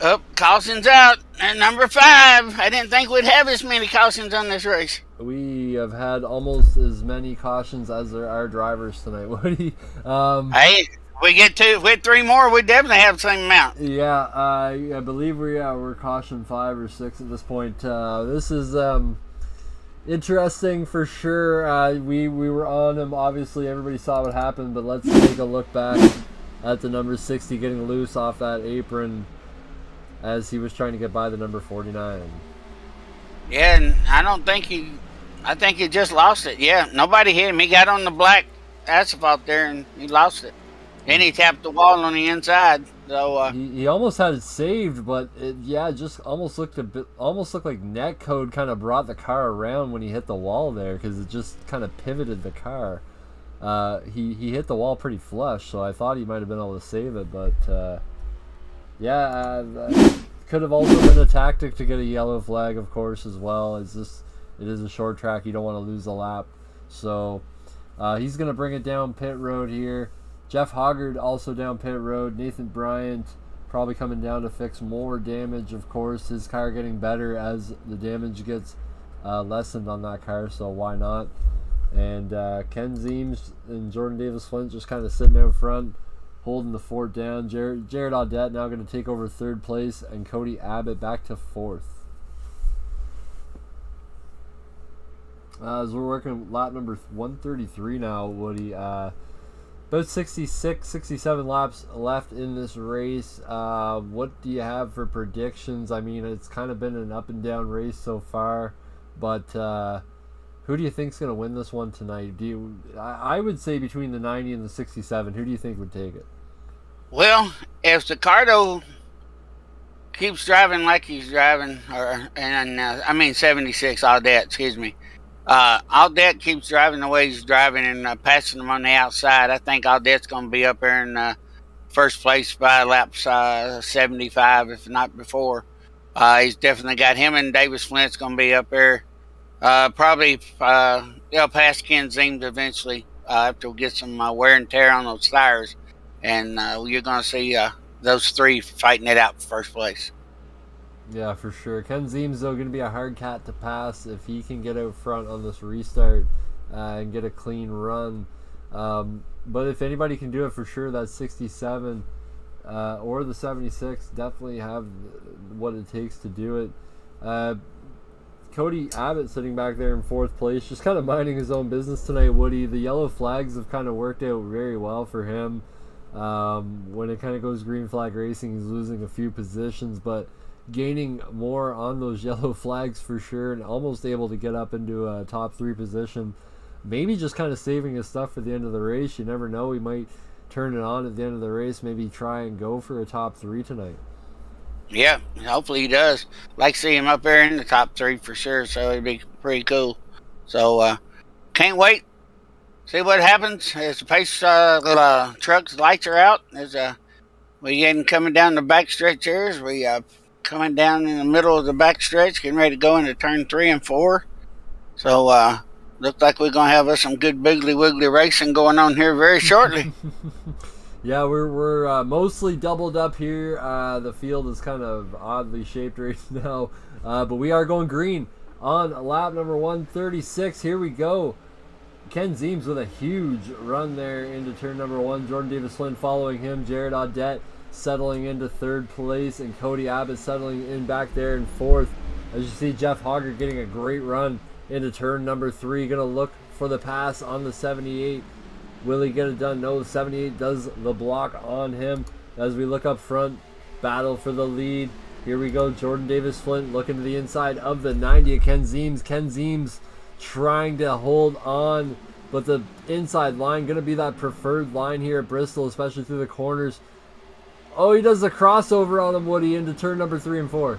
Oh, caution's out. And number 5. I didn't think we'd have as many cautions on this race. We have had almost as many cautions as there are drivers tonight, Woody. Hey, we get 3 more, we definitely have the same amount. Yeah, I believe we're caution 5 or 6 at this point. This is interesting for sure. We were on him. Obviously, everybody saw what happened, but let's take a look back at the number 60 getting loose off that apron as he was trying to get by the number 49. Yeah, and I think he just lost it. Yeah, nobody hit him. He got on the black asphalt there and he lost it. Then he tapped the wall on the inside. So he almost had it saved, but it just almost looked like netcode kind of brought the car around when he hit the wall there, because it just kind of pivoted the car. He hit the wall pretty flush, so I thought he might have been able to save it, but could have also been a tactic to get a yellow flag, of course, as well. It is a short track. You don't want to lose a lap. So he's going to bring it down pit road here. Jeff Hoggard also down pit road. Nathan Bryant probably coming down to fix more damage, of course. His car getting better as the damage gets lessened on that car, so why not? And Ken Zeems and Jordan Davis-Flint just kind of sitting out front, holding the fort down. Jared Audette now going to take over 3rd place, and Cody Abbott back to 4th. As we're working lap number 133 now, Woody. About 66, 67 laps left in this race. What do you have for predictions? I mean, it's kind of been an up and down race so far, but who do you think's going to win this one tonight? I would say between the 90 and the 67. Who do you think would take it? Well, if Zaccardo keeps driving like he's driving, 76, Audette, excuse me. Audette keeps driving the way he's driving and passing them on the outside. I think Audette's going to be up there in first place by laps 75, if not before. He's definitely got him, and Davis Flint's going to be up there. Probably they'll pass Ken Zeems eventually after we get some wear and tear on those tires. And you're going to see those 3 fighting it out for first place. Yeah, for sure. Ken Zeems, though, going to be a hard cat to pass if he can get out front on this restart and get a clean run. But if anybody can do it for sure, that 67 or the 76 definitely have what it takes to do it. Cody Abbott sitting back there in 4th place, just kind of minding his own business tonight, Woody. The yellow flags have kind of worked out very well for him. When it kind of goes green flag racing, he's losing a few positions, but gaining more on those yellow flags for sure, and almost able to get up into a top 3 position. Maybe just kind of saving his stuff for the end of the race. You never know. He might turn it on at the end of the race, maybe try and go for a top 3 tonight. Yeah, hopefully he does. Like to see him up there in the top 3 for sure, so it'd be pretty cool. So, can't wait. See what happens as the pace truck's lights are out. As we getting coming down the backstretch here, as we coming down in the middle of the backstretch, getting ready to go into turn 3 and 4. So looks like we're gonna have us some good biggly wiggly racing going on here very shortly. Yeah, we're mostly doubled up here. The field is kind of oddly shaped right now, but we are going green on lap number 136. Here we go. Ken Zeems with a huge run there into turn number 1. Jordan Davis-Flynn following him. Jared Audette settling into 3rd place, and Cody Abbott settling in back there in 4th. As you see, Jeff Hoggard getting a great run into turn number 3. Going to look for the pass on the 78. Will he get it done? No, the 78 does the block on him. As we look up front, battle for the lead. Here we go. Jordan Davis-Flint looking to the inside of the 90 of Ken Zeems. Ken Zeems trying to hold on, but the inside line going to be that preferred line here at Bristol, especially through the corners. Oh, he does the crossover on him, Woody, into turn number 3 and 4.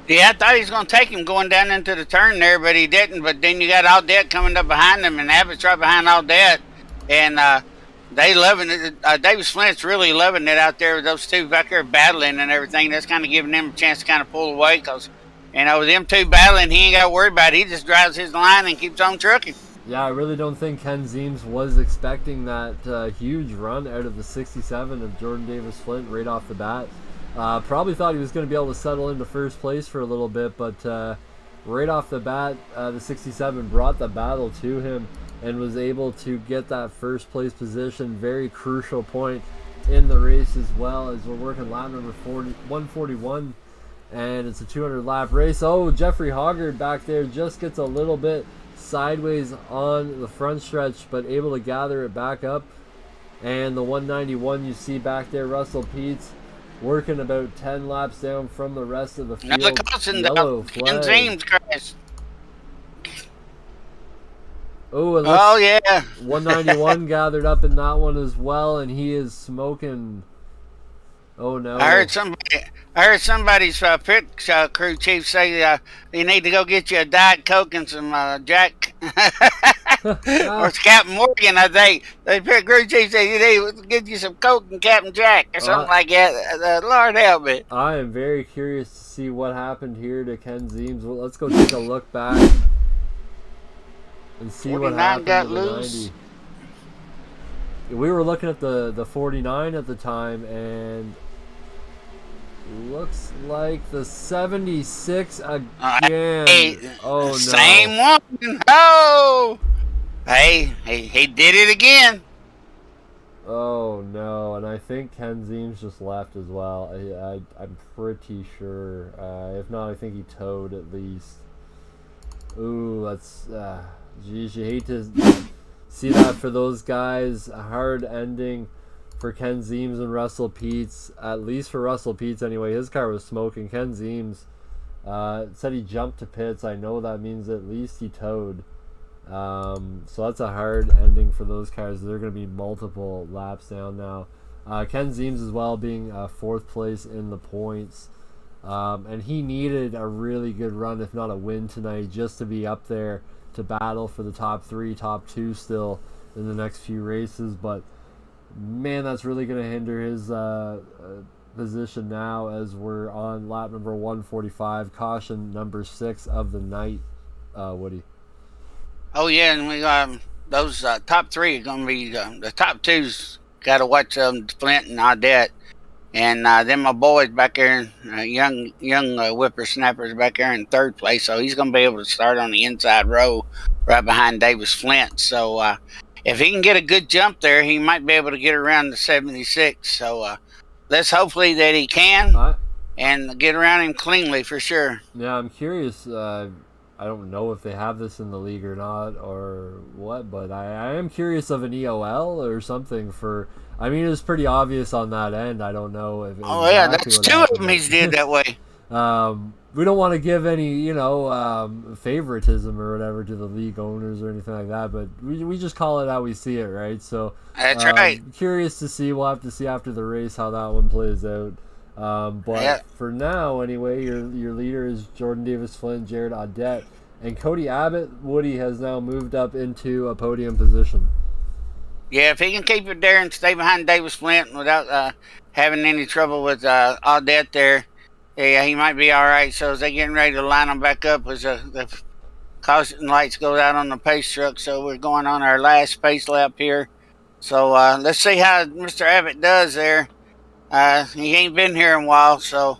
Yeah, I thought he was going to take him going down into the turn there, but he didn't. But then you got Audette coming up behind him, and Abbott's right behind Audette. And they loving it. Davis Flint's really loving it out there with those two back there battling and everything. That's kind of giving them a chance to kind of pull away because, with them two battling, he ain't got to worry about it. He just drives his line and keeps on trucking. Yeah, I really don't think Ken Zeems was expecting that huge run out of the 67 of Jordan Davis-Flint right off the bat. Probably thought he was going to be able to settle into first place for a little bit, but right off the bat, the 67 brought the battle to him and was able to get that first place position. Very crucial point in the race as well, as we're working lap number 141, and it's a 200 lap race. Oh, Jeffrey Hoggard back there just gets a little bit sideways on the front stretch, but able to gather it back up. And the 191 you see back there, Russell Peets working about 10 laps down from the rest of the field. Another caution Yellow down. flag. James crash. Oh, yeah. 191 gathered up in that one as well, and he is smoking. Oh no! I heard somebody's pit crew chief say you need to go get you a Diet Coke and some Jack, or it's Captain Morgan. I think the pit crew chief said you need to get you some Coke and Captain Jack or something like that. Lord help me. I am very curious to see what happened here to Ken Zeems. Well, let's go take a look back and see what happened got to the loose. 90. We were looking at the 49 at the time, and looks like the 76 again. Oh no! Same one. Oh, hey, he did it again. Oh no! And I think Ken Zeems just left as well. I'm pretty sure. If not, I think he towed at least. Ooh, that's. Geez, you hate to see that for those guys. A hard ending for Ken Zeems and Russell Peets. At least for Russell Peets anyway. His car was smoking. Ken Zeems said he jumped to pits. I know that means at least he towed. So that's a hard ending for those cars. They're going to be multiple laps down now. Ken Zeems as well being 4th place in the points. And he needed a really good run, if not a win tonight, just to be up there to battle for the top 3, top 2 still in the next few races. But man, that's really going to hinder his position now as we're on lap number 145, caution number 6 of the night, Woody. Oh yeah, and we those top 3 are going to be the top 2's. Got to watch Flint and Audette, and then my boys back there, young whippersnappers back there in 3rd place. So he's going to be able to start on the inside row, right behind Davis Flint. So if he can get a good jump there, he might be able to get around the 76. So let's hopefully that he can and get around him cleanly for sure. Yeah, I'm curious. I don't know if they have this in the league or not or what, but I am curious of an EOL or something for. I mean, it's pretty obvious on that end. I don't know if. Oh yeah, that's 2 of them he's did that way. We don't want to give any, favoritism or whatever to the league owners or anything like that, but we just call it how we see it, right? So That's right. curious to see. We'll have to see after the race how that one plays out. But for now, anyway, your leader is Jordan Davis-Flint, Jared Audette, and Cody Abbott. Woody has now moved up into a podium position. Yeah, if he can keep it there and stay behind Davis-Flint without having any trouble with Audette there, yeah, he might be all right. So as they're getting ready to line them back up, as the caution lights go out on the pace truck, so we're going on our last pace lap here. So let's see how Mr. Abbott does there. He ain't been here in a while, so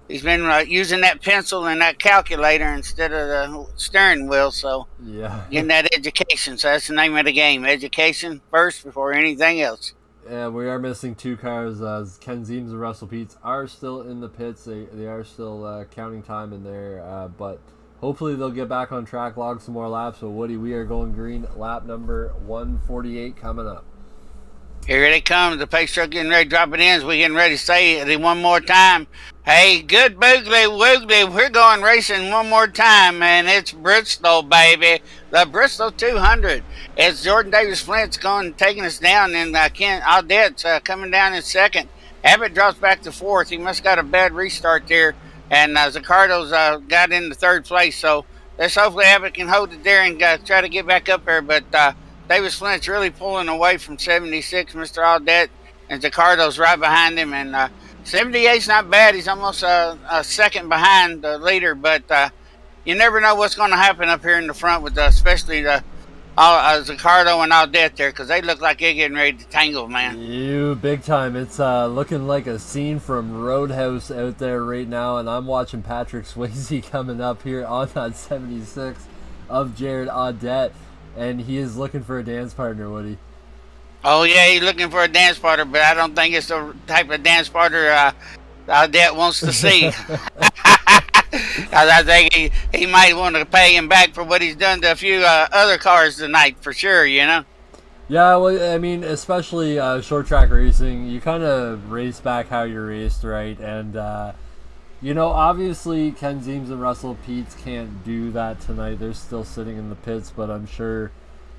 he's been using that pencil and that calculator instead of the steering wheel. So yeah, getting that education. So that's the name of the game: education first before anything else. Yeah, we are missing 2 cars. Ken Zeems and Russell Peets are still in the pits. They are still counting time in there, but hopefully they'll get back on track, log some more laps. So Woody, we are going green. Lap number 148 coming up. Here they come. The pace truck getting ready to drop it in. As we getting ready to say it one more time. Hey, good boogly woogly. We're going racing one more time, man. It's Bristol, baby. The Bristol 200. It's Jordan Davis-Flint's taking us down, and Ken Audette's coming down in second. Abbott drops back to fourth. He must have got a bad restart there, and Zaccardo's got into third place. So let's hopefully Abbott can hold it there and try to get back up there, but Davis-Flint's really pulling away from 76, Mr. Audette, and Zaccardo's right behind him. And 78's not bad. He's almost a second behind the leader, but you never know what's going to happen up here in the front with especially Zaccardo and Audette there, because they look like they're getting ready to tangle, man. You big time. It's looking like a scene from Roadhouse out there right now, and I'm watching Patrick Swayze coming up here on that 76 of Jared Audette. And he is looking for a dance partner, Woody. Oh, yeah, he's looking for a dance partner, but I don't think it's the type of dance partner Audette wants to see. I think he might want to pay him back for what he's done to a few other cars tonight, for sure, you know? Yeah, well, I mean, especially short track racing, you kind of race back how you raced, right? And, obviously Ken Zeems and Russell Peets can't do that tonight. They're still sitting in the pits, but I'm sure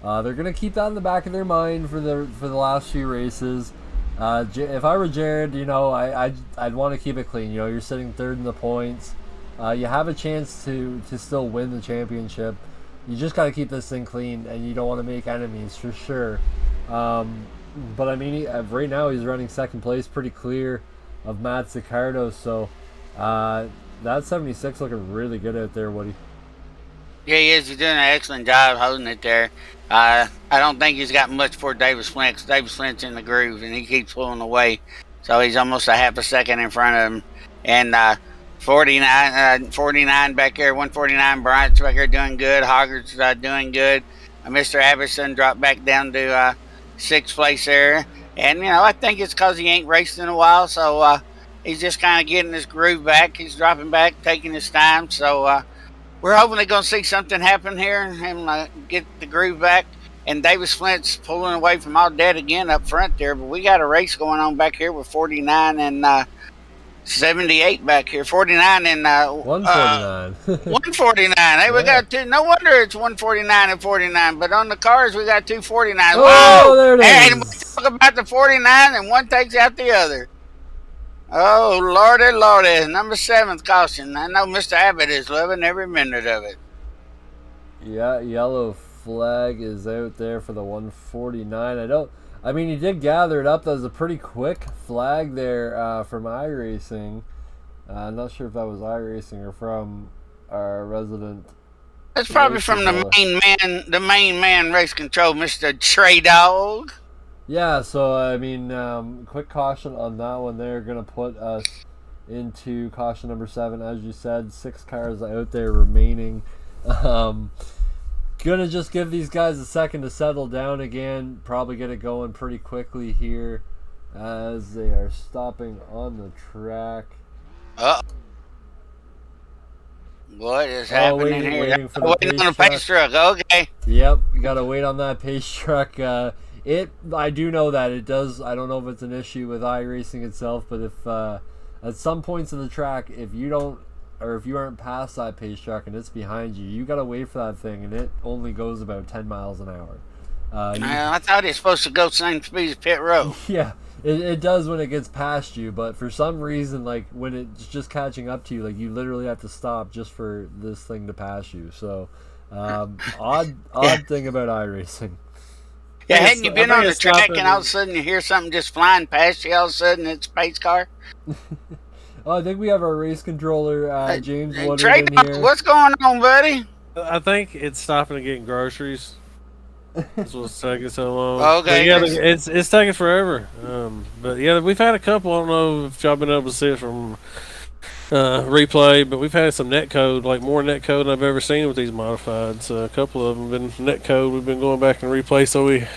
they're going to keep that in the back of their mind for the last few races. If I were Jared, I'd want to keep it clean. You're sitting third in the points. You have a chance to still win the championship. You just got to keep this thing clean, and you don't want to make enemies for sure. But I mean, right now he's running second place, pretty clear of Matt Zaccardo. So that 76 looking really good out there, Woody. Yeah, he is. He's doing an excellent job holding it there. I don't think he's got much for Davis-Flint, because Davis-Flint's in the groove, and he keeps pulling away. So he's almost a half a second in front of him. And 49 back there, 149. Bryant's back there doing good. Hoggard's doing good. Mr. Abbott dropped back down to 6th place there. And, I think it's because he ain't raced in a while, so he's just kind of getting his groove back. He's dropping back, taking his time. So we're hoping they're going to see something happen here and get the groove back. And Davis-Flint's pulling away from Audette again up front there. But we got a race going on back here with 49 and 78 back here. 49 and 149. 149. Hey, we got two. No wonder it's 149 and 49. But on the cars, we got 249. Oh, there it is. And we talk about the 49, and one takes out the other. Oh, Lordy. Number 7th caution. I know Mr. Abbott is loving every minute of it. Yeah, yellow flag is out there for the 149. He did gather it up. That was a pretty quick flag there from iRacing. I'm not sure if that was iRacing or from our resident. That's probably from the main man race control, Mr. Trey Dog. Yeah, so, quick caution on that one. They're going to put us into caution number 7. As you said, 6 cars out there remaining. Gonna just give these guys a second to settle down again. Probably get it going pretty quickly here as they are stopping on the track. What is happening here? Waiting for the waiting on the pace truck. Okay. Yep, gotta wait on that pace truck. I do know that it does. I don't know if it's an issue with iRacing itself, but if at some points of the track, if you don't or if you aren't past that pace truck and it's behind you, you gotta wait for that thing, and it only goes about 10 miles an hour. I thought it's supposed to go same speed as pit row. Yeah, it does when it gets past you, but for some reason, like when it's just catching up to you, like you literally have to stop just for this thing to pass you. So, odd thing about iRacing. Yeah, hadn't you been on the track and all of a sudden you hear something just flying past you? All of a sudden it's a pace car. I think we have our race controller, James Woodard, Trey, in here. what's going on, buddy? I think it's stopping and getting groceries. That's what's taking so long. Okay. But yeah, it's taking forever. But yeah, we've had a couple. I don't know if y'all been able to see it from replay, but we've had some net code, like more net code than I've ever seen with these modifieds. A couple of them been net code. We've been going back and replay, so we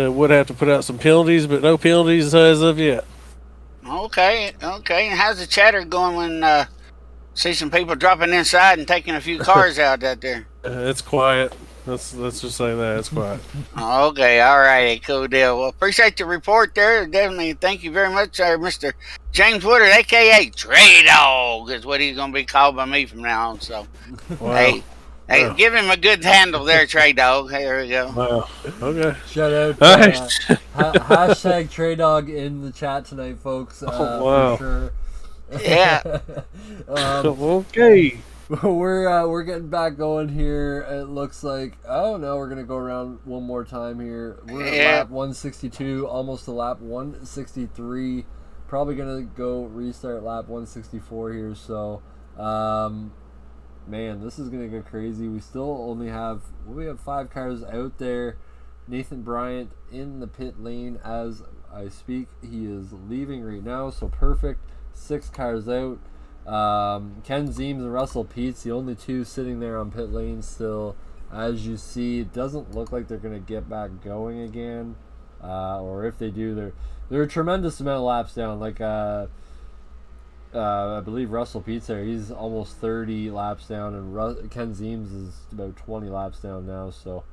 would have to put out some penalties, but no penalties as of yet. Okay. And how's the chatter going when see some people dropping inside and taking a few cars out there? It's quiet. Let's just say that it's quiet. Okay, all righty, cool deal. Well, appreciate the report there. Definitely, thank you very much, Mr. James Woodard, aka Trey Dog, is what he's going to be called by me from now on. So, Wow. hey, give him a good handle there, Trey Dog. Hey, there we go. Wow. Okay. Shout out hashtag Trey Dog in the chat tonight, folks. Wow. For sure. Yeah. Okay. We're getting back going here. It looks like we're gonna go around one more time here. We're at lap 162, almost to lap 163. Probably gonna go restart lap 164 here. So, man, this is gonna go crazy. We still only have 5 cars out there. Nathan Bryant in the pit lane as I speak. He is leaving right now, so perfect. 6 cars out. Ken Zeems and Russell Peets, the only 2 sitting there on pit lane still. As you see, it doesn't look like they're going to get back going again. Or if they do, they're a tremendous amount of laps down. Like, I believe Russell Peets there, he's almost 30 laps down, and Ken Zeems is about 20 laps down now. So,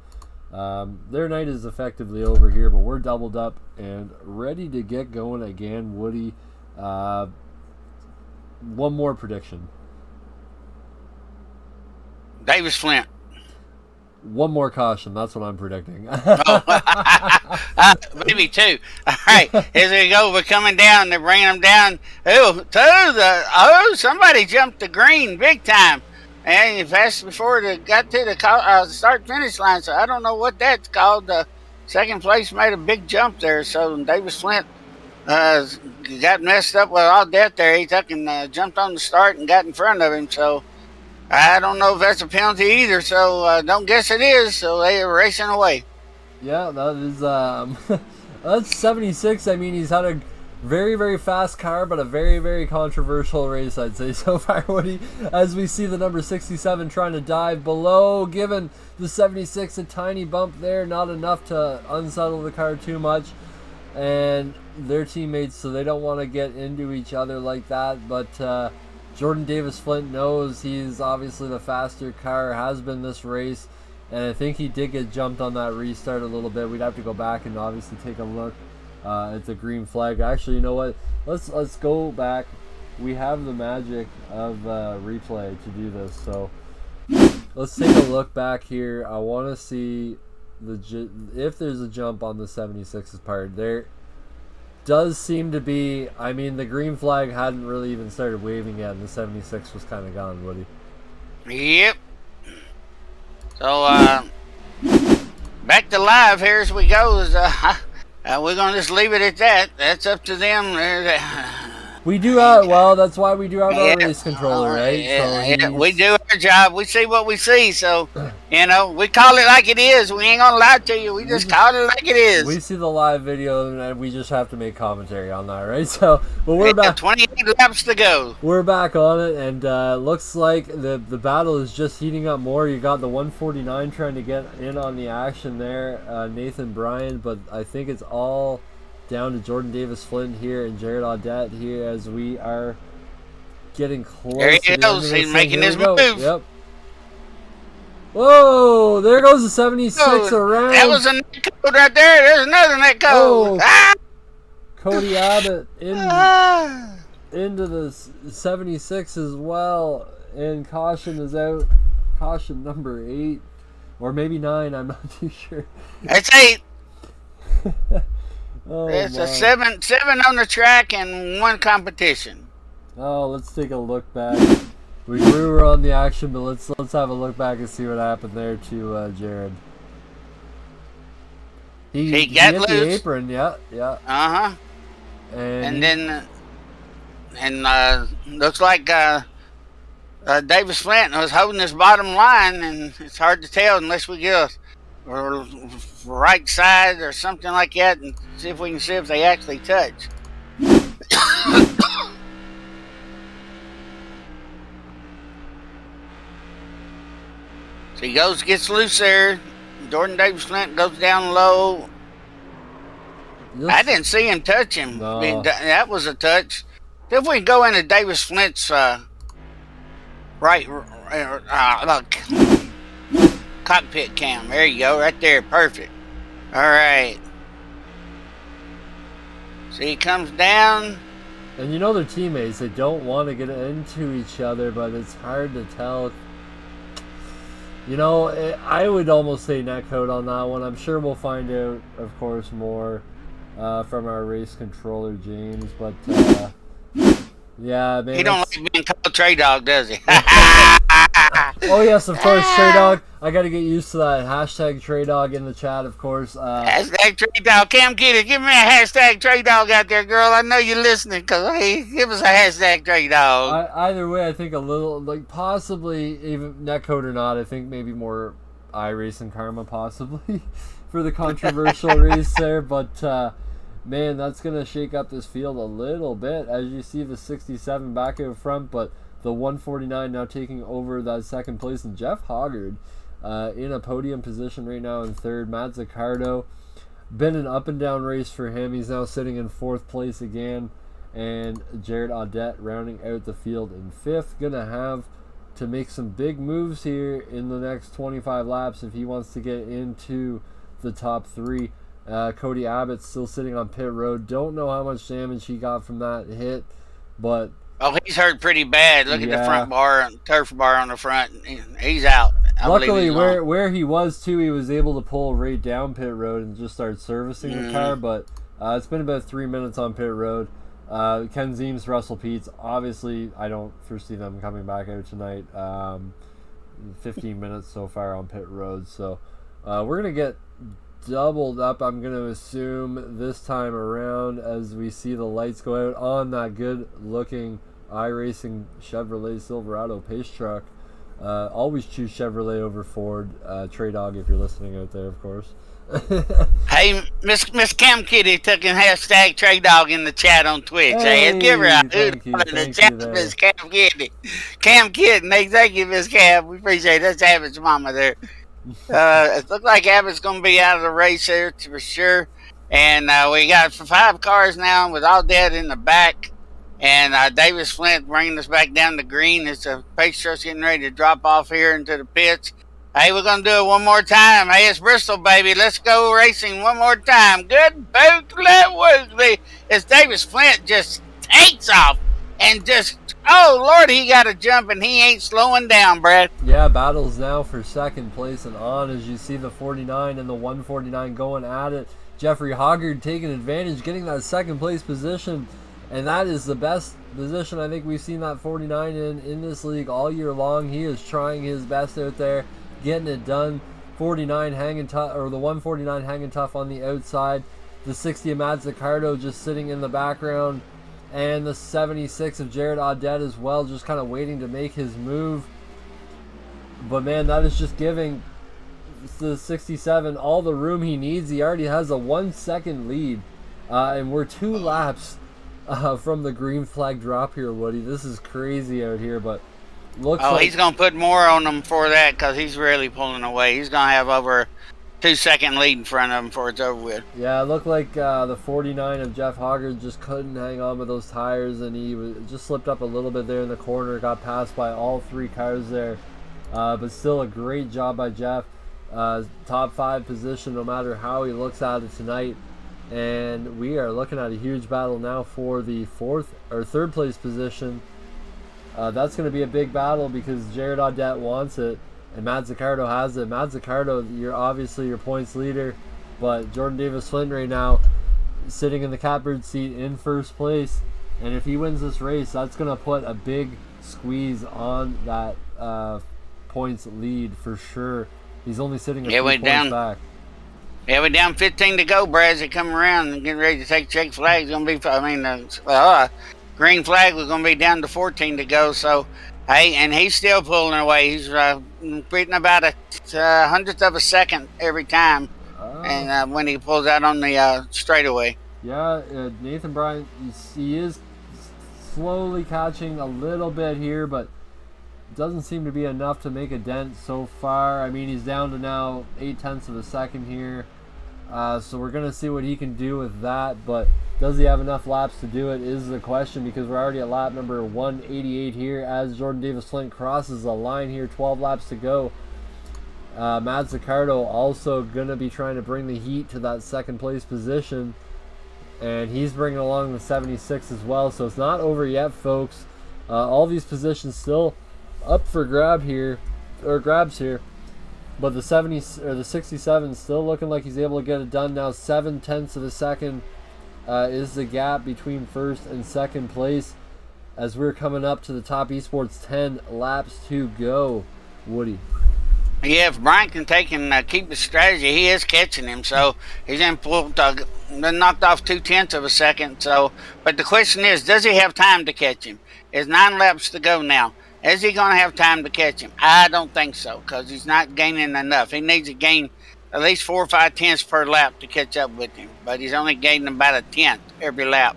their night is effectively over here, but we're doubled up and ready to get going again. Woody, one more prediction. Davis Flint. One more caution. That's what I'm predicting. Maybe 2. All right, here we go. We're coming down. They're bringing them down. Somebody jumped the green big time. And you passed before they got to the start-finish line. So I don't know what that's called. Second place made a big jump there. So Davis Flint got messed up with all death there. He took and jumped on the start and got in front of him. So I don't know if that's a penalty either. So don't guess it is. So they are racing away. Yeah, that is that's 76. I mean, he's had a very, very fast car, but a very, very controversial race, I'd say, so far, Woody. As we see the number 67 trying to dive below, giving the 76 a tiny bump there, not enough to unsettle the car too much. And their teammates, so they don't want to get into each other like that. But Jordan Davis Flint knows he's obviously the faster car, has been this race, and I think he did get jumped on that restart a little bit. We'd have to go back and obviously take a look at the green flag. Actually, you know what? Let's go back. We have the magic of replay to do this, so let's take a look back here. I want to see if there's a jump on the 76's part. There does seem to be. I mean, the green flag hadn't really even started waving yet, and the 76 was kind of gone, Woody. Yep. So, back to live here as we go. We're going to just leave it at that. That's up to them. We do have, that's why we do have our race controller, right? So we do our job. We see what we see. So, we call it like it is. We ain't going to lie to you. We just call it like it is. We see the live video, and we just have to make commentary on that, right? So, but we're back. 28 laps to go. We're back on it, and looks like the battle is just heating up more. You got the 149 trying to get in on the action there, Nathan Bryan, but I think it's all down to Jordan Davis Flint here and Jared Audette here as we are getting close. There he goes. He's making his move. Yep. Whoa! There goes the 76 around. That was a net code right there. There's another net code. Cody Abbott into the 76 as well. and caution is out. Caution number 8, or maybe 9. I'm not too sure. It's 8. Oh, It's my. a 7 on the track and 1 competition. Oh, let's take a look back. We were on the action, but let's have a look back and see what happened there to Jared. He got hit loose. the apron, yeah. Uh-huh. And then looks like Davis Flint was holding his bottom line, and it's hard to tell unless we get a right side or something like that and see if we can see if they actually touch. So he gets loose there. Jordan Davis Flint goes down low. I didn't see him touch him. No. That was a touch. If we can go into Davis Flint's look, cockpit cam. There you go, right there, perfect. All right. So he comes down. And you know their teammates, they don't want to get into each other, but it's hard to tell. You know, I would almost say netcode on that one. I'm sure we'll find out, of course, more from our race controller, James. But, yeah, man. He don't like being called Trey Dog, does he? Oh, yes, of course, Trey Dog. I got to get used to that. Hashtag Trey Dog in the chat, of course. Hashtag Trey Dog. Cam Kitty, give me a hashtag Trey Dog out there, girl. I know you're listening, because hey, give us a hashtag Trey Dog. Either way, I think a little, like, possibly, even netcode or not, I think maybe more iRacing karma, possibly, for the controversial race there. But, man, that's going to shake up this field a little bit, as you see the 67 back out front, but the 149 now taking over that second place, and Jeff Hoggard in a podium position right now in third. Matt Zaccardo, been an up and down race for him. He's now sitting in 4th place again, and Jared Audette rounding out the field in 5th. Gonna have to make some big moves here in the next 25 laps if he wants to get into the top 3. Cody Abbott still sitting on pit road. Don't know how much damage he got from that hit, but he's hurt pretty bad. Look at the front bar, turf bar on the front. He's out. Luckily, where he was too, he was able to pull right down pit road and just start servicing the car. But it's been about 3 minutes on pit road. Ken Zeems, Russell Peets. Obviously, I don't foresee them coming back out tonight. 15 minutes so far on pit road, so we're gonna get doubled up, I'm going to assume, this time around as we see the lights go out on that good looking iRacing Chevrolet Silverado pace truck. Always choose Chevrolet over Ford. Trey Dog, if you're listening out there, of course. Hey, Miss Cam Kitty took a hashtag Trey Dog in the chat on Twitch. Hey, give her a hoot in the chat, Miss Cam Kitty. Cam Kitty, thank you, Miss Cam. We appreciate it. That's Abbott's mama there. It looks like Abbott's going to be out of the race here for sure. And we got 5 cars now with all dead in the back. And Davis Flint bringing us back down to green as the pace truck's getting ready to drop off here into the pits. Hey, we're going to do it one more time. Hey, it's Bristol, baby. Let's go racing one more time. Good boot, Woodley. As Davis Flint just takes off and just, oh, Lord, he got a jump and he ain't slowing down, Brad. Yeah, battles now for second place and on as you see the 49 and the 149 going at it. Jeffrey Hoggard taking advantage, getting that second place position. And that is the best position I think we've seen that 49 in this league all year long. He is trying his best out there, getting it done. 49 hanging tough, or the 149 hanging tough on the outside. The 60 of Matt Zaccardo just sitting in the background. And the 76 of Jared Audette as well, just kind of waiting to make his move. But man, that is just giving the 67 all the room he needs. He already has a 1 second lead. And we're 2 laps from the green flag drop here, Woody. This is crazy out here, but looks like... he's going to put more on him for that because he's really pulling away. He's going to have over a 2 second lead in front of him before it's over with. Yeah, it looked like the 49 of Jeff Hoggard just couldn't hang on with those tires, and he just slipped up a little bit there in the corner, got passed by all 3 cars there. But still a great job by Jeff. Top 5 position no matter how he looks at it tonight. And we are looking at a huge battle now for the 3rd place position. That's going to be a big battle because Jared Audette wants it and Matt Zaccardo has it. Matt Zaccardo, you're obviously your points leader, but Jordan Davis Flint right now sitting in the catbird seat in first place, and if he wins this race, that's going to put a big squeeze on that points lead for sure. He's only sitting a few points back. Yeah, we're down 15 to go, Brad. As they come around and getting ready to take check flag, it's going to be, green flag was going to be down to 14 to go. So, hey, and he's still pulling away. He's beating about a hundredth of a second every time, and when he pulls out on the straightaway. Yeah, Nathan Bryant, he is slowly catching a little bit here, but doesn't seem to be enough to make a dent so far. I mean, he's down to now 0.8 of a second here. So we're going to see what he can do with that, but does he have enough laps to do it is the question, because we're already at lap number 188 here as Jordan Davis Flint crosses the line here, 12 laps to go. Matt Zaccardo also going to be trying to bring the heat to that second place position, and he's bringing along the 76 as well, so it's not over yet, folks. All these positions still up for grabs here, but the 67 still looking like he's able to get it done now. 0.7 of a second is the gap between first and second place as we're coming up to the Top Esports 10 laps to go. Woody. Yeah, if Brian can take and keep the strategy, he is catching him. So he's in knocked off 0.2 of a second. So, but the question is, does he have time to catch him? It's 9 laps to go now. Is he going to have time to catch him? I don't think so, because he's not gaining enough. He needs to gain at least 4 or 5 tenths per lap to catch up with him, but he's only gaining about a tenth every lap.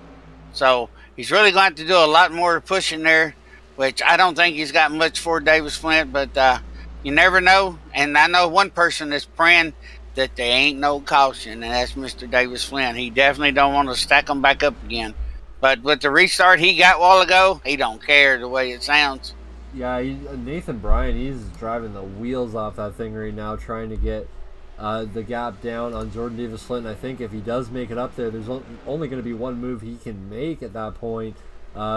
So he's really going to have to do a lot more pushing there, which I don't think he's got much for Davis Flint, but you never know. And I know one person that's praying that there ain't no caution, and that's Mr. Davis Flint. He definitely don't want to stack them back up again. But with the restart he got a while ago, he don't care the way it sounds. Yeah, Nathan Bryant, he's driving the wheels off that thing right now, trying to get the gap down on Jordan Davis Flint. And I think if he does make it up there, there's only going to be one move he can make at that point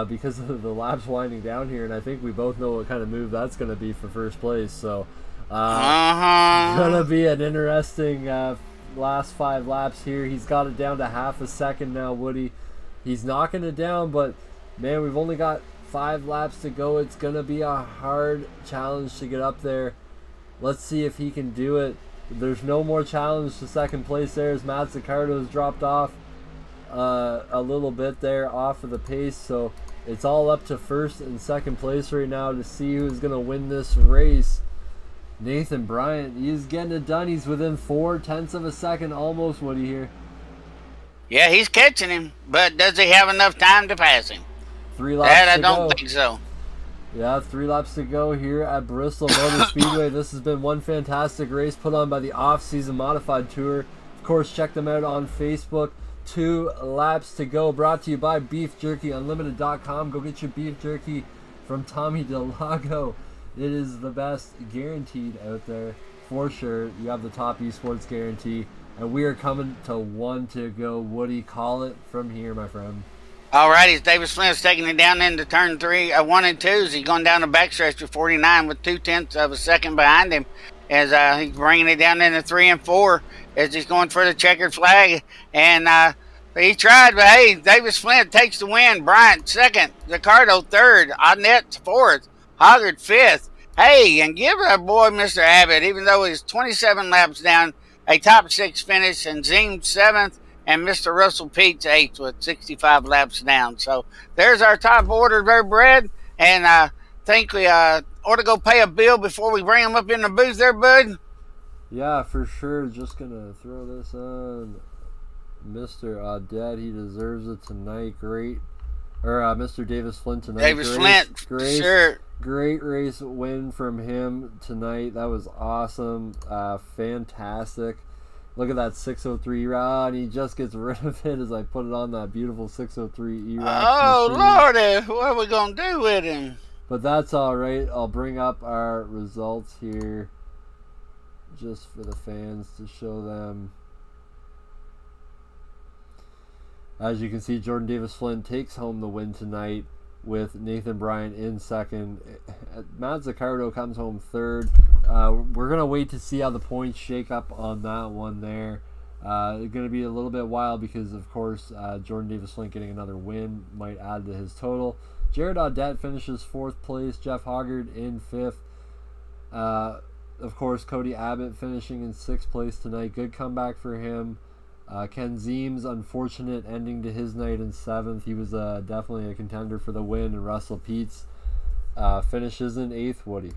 because of the laps winding down here. And I think we both know what kind of move that's going to be for first place. So going to be an interesting last 5 laps here. He's got it down to half a second now, Woody. He's knocking it down, but, man, we've only got 5 laps to go. It's going to be a hard challenge to get up there. Let's see if he can do it. There's no more challenge to second place there as Matt Zaccardo has dropped off a little bit there off of the pace. So it's all up to first and second place right now to see who's going to win this race. Nathan Bryant, he's getting it done. He's within 0.4 of a second almost, Woody, here. Yeah, he's catching him, but does he have enough time to pass him? 3 laps I to don't go. think so. Yeah, 3 laps to go here at Bristol Motor Speedway. This has been one fantastic race put on by the Off-Season Modified Tour. Of course, check them out on Facebook. 2 laps to go. Brought to you by BeefJerkyUnlimited.com. Go get your beef jerky from Tommy DeLago. It is the best, guaranteed out there for sure. You have the Top Esports guarantee. And we are coming to 1 to go. Woody, call it from here, my friend. All righty, Davis Flint's taking it down into turn 1 and 2. He's going down the backstretch to 49 with 0.2 of a second behind him as he's bringing it down into 3 and 4 as he's going for the checkered flag. And he tried, but hey, Davis Flint takes the win. Bryant second, Zaccardo third, Odnett fourth, Hoggard fifth. Hey, and give our boy Mr. Abbott, even though he's 27 laps down, a top 6 finish, and Ziem 7th, and Mr. Russell Pete's 8th with 65 laps down. So there's our top order there, Brad. And I think we ought to go pay a bill before we bring him up in the booth there, bud. Yeah, for sure. Just going to throw this on Mr. Audette. He deserves it tonight. Great. Or Mr. Davis Flint tonight. Davis Flint, sure. Great race win from him tonight. That was awesome. Fantastic. Look at that 603 E-Rack, and he just gets rid of it as I put it on that beautiful 603 E-Rack. Oh, Lordy, what are we going to do with him? But that's all right. I'll bring up our results here just for the fans to show them. As you can see, Jordan Davis Flint takes home the win tonight with Nathan Bryan in second. Matt Zaccardo comes home third. We're going to wait to see how the points shake up on that one there. It's going to be a little bit wild because, of course, Jordan Davis-Flint getting another win might add to his total. Jared Audette finishes 4th place. Jeff Hoggard in 5th. Of course, Cody Abbott finishing in 6th place tonight. Good comeback for him. Ken Zeem's unfortunate ending to his night in 7th. He was definitely a contender for the win. And Russell Peets finishes in 8th, Woody.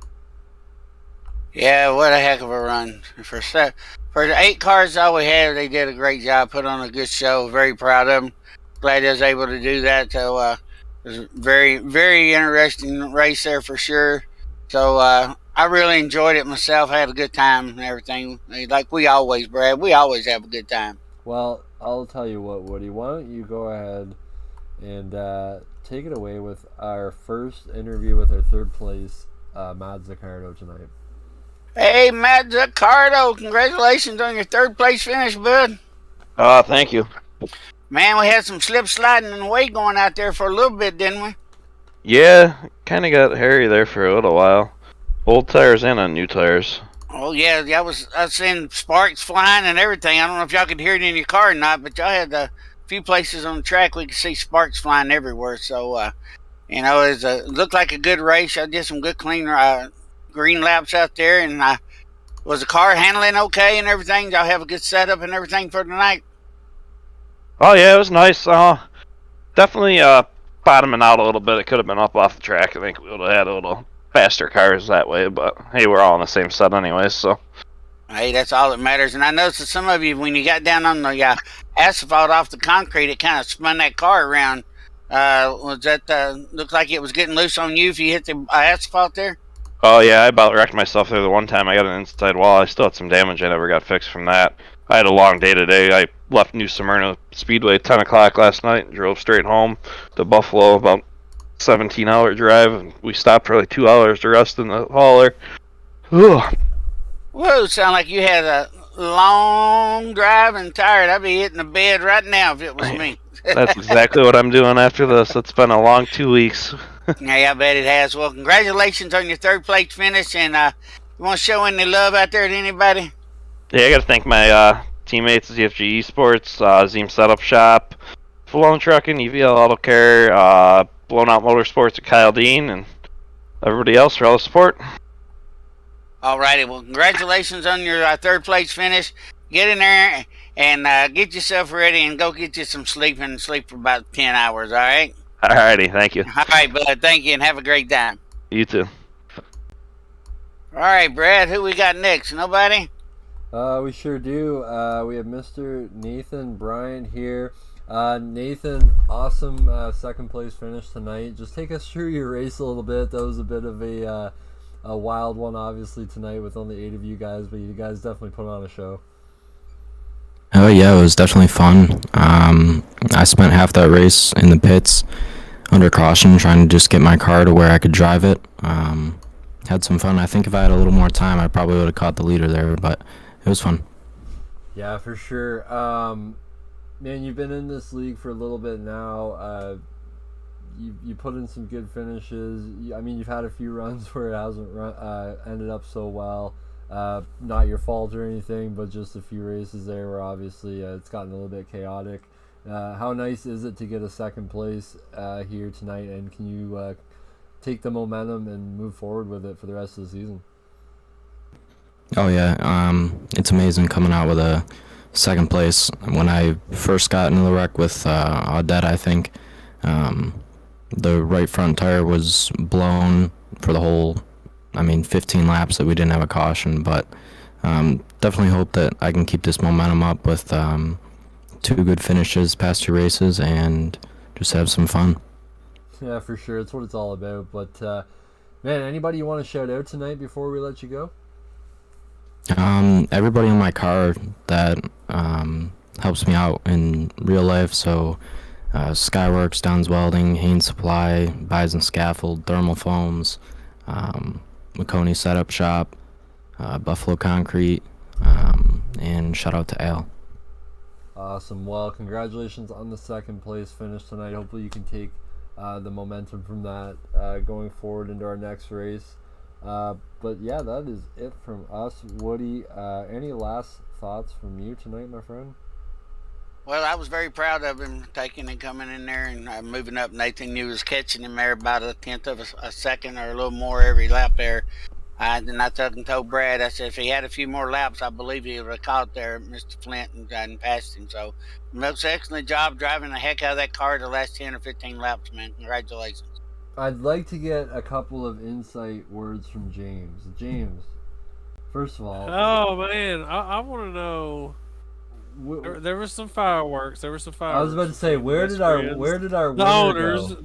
Yeah, what a heck of a run. For the 8 cars all we had, they did a great job, put on a good show. Very proud of them. Glad I was able to do that. So it was a very, very interesting race there for sure. So I really enjoyed it myself. I had a good time and everything. Like we always, Brad, we always have a good time. Well, I'll tell you what, Woody. Why don't you go ahead and take it away with our first interview with our 3rd place, Matt Zaccardo, tonight. Hey, Matt Zaccardo, congratulations on your 3rd place finish, bud. Thank you. Man, we had some slip sliding and weight going out there for a little bit, didn't we? Yeah, kind of got hairy there for a little while. Old tires and on new tires. Oh, yeah, I was seeing sparks flying and everything. I don't know if y'all could hear it in your car or not, but y'all had a few places on the track we could see sparks flying everywhere. So, it looked like a good race. I did some good clean green laps out there, and was the car handling okay and everything? Y'all have a good setup and everything for tonight? Oh yeah, it was nice. Definitely bottoming out a little bit. It could have been up off the track. I think we would have had a little faster cars that way, but hey, we're all in the same set anyways, so. Hey, that's all that matters. And I noticed that some of you, when you got down on the asphalt off the concrete, it kind of spun that car around. Was that looked like it was getting loose on you if you hit the asphalt there? Oh yeah, I about wrecked myself there the one time. I got an inside wall. I still had some damage. I never got fixed from that. I had a long day today. I left New Smyrna Speedway at 10 o'clock last night and drove straight home to Buffalo, about 17-hour drive, and we stopped for like 2 hours to rest in the hauler. Ugh. Whoa, sound like you had a long drive and tired. I'd be hitting the bed right now if it was me. That's exactly what I'm doing after this. It's been a long 2 weeks. Yeah, I bet it has. Well, congratulations on your 3rd place finish, and you want to show any love out there to anybody? Yeah, I got to thank my teammates at ZFG eSports, Zeem Setup Shop, Full-On Trucking, EVL Auto Care, Blown Out Motorsports at Kyle Dean, and everybody else for all the support. All righty. Well, congratulations on your 3rd place finish. Get in there and get yourself ready and go get you some sleep and sleep for about 10 hours, all right? All righty, thank you. All right, bud. Thank you, and have a great time. You too. All right, Brad, who we got next? Nobody? We sure do. We have Mr. Nathan Bryan here. Nathan, awesome 2nd place finish tonight. Just take us through your race a little bit. That was a bit of a wild one, obviously, tonight with only 8 of you guys, but you guys definitely put on a show. Oh yeah, it was definitely fun. I spent half that race in the pits under caution, trying to just get my car to where I could drive it. Had some fun. I think if I had a little more time, I probably would have caught the leader there, but it was fun. Yeah, for sure. Man, you've been in this league for a little bit now. You put in some good finishes. I mean, you've had a few runs where it hasn't ended up so well. Not your fault or anything, but just a few races there where obviously it's gotten a little bit chaotic. How nice is it to get a 2nd place here tonight, and can you take the momentum and move forward with it for the rest of the season? Oh yeah, it's amazing coming out with a 2nd place. When I first got into the wreck with Audette, I think the right front tire was blown for the whole 15 laps that we didn't have a caution, but definitely hope that I can keep this momentum up with 2 good finishes past 2 races and just have some fun. Yeah, for sure. It's what it's all about. But, man, anybody you want to shout out tonight before we let you go? Everybody in my car that helps me out in real life, so Skyworks, Don's Welding, Haynes Supply, Bison Scaffold, Thermal Foams, McConey Setup Shop, Buffalo Concrete, and shout out to Al. Awesome. Well, congratulations on the 2nd place finish tonight. Hopefully you can take the momentum from that going forward into our next race. But yeah, that is it from us. Woody, any last thoughts from you tonight, my friend? Well, I was very proud of him taking and coming in there and moving up. Nathan knew was catching him there about a tenth of a second or a little more every lap there. And I told Brad, I said, if he had a few more laps, I believe he would have caught there Mr. Flint and passed him. So, most excellent job driving the heck out of that car the last 10 or 15 laps, man. Congratulations. I'd like to get a couple of insight words from James. James, first of all. Oh, man. I want to know. There was some fireworks. I was about to say, where did our the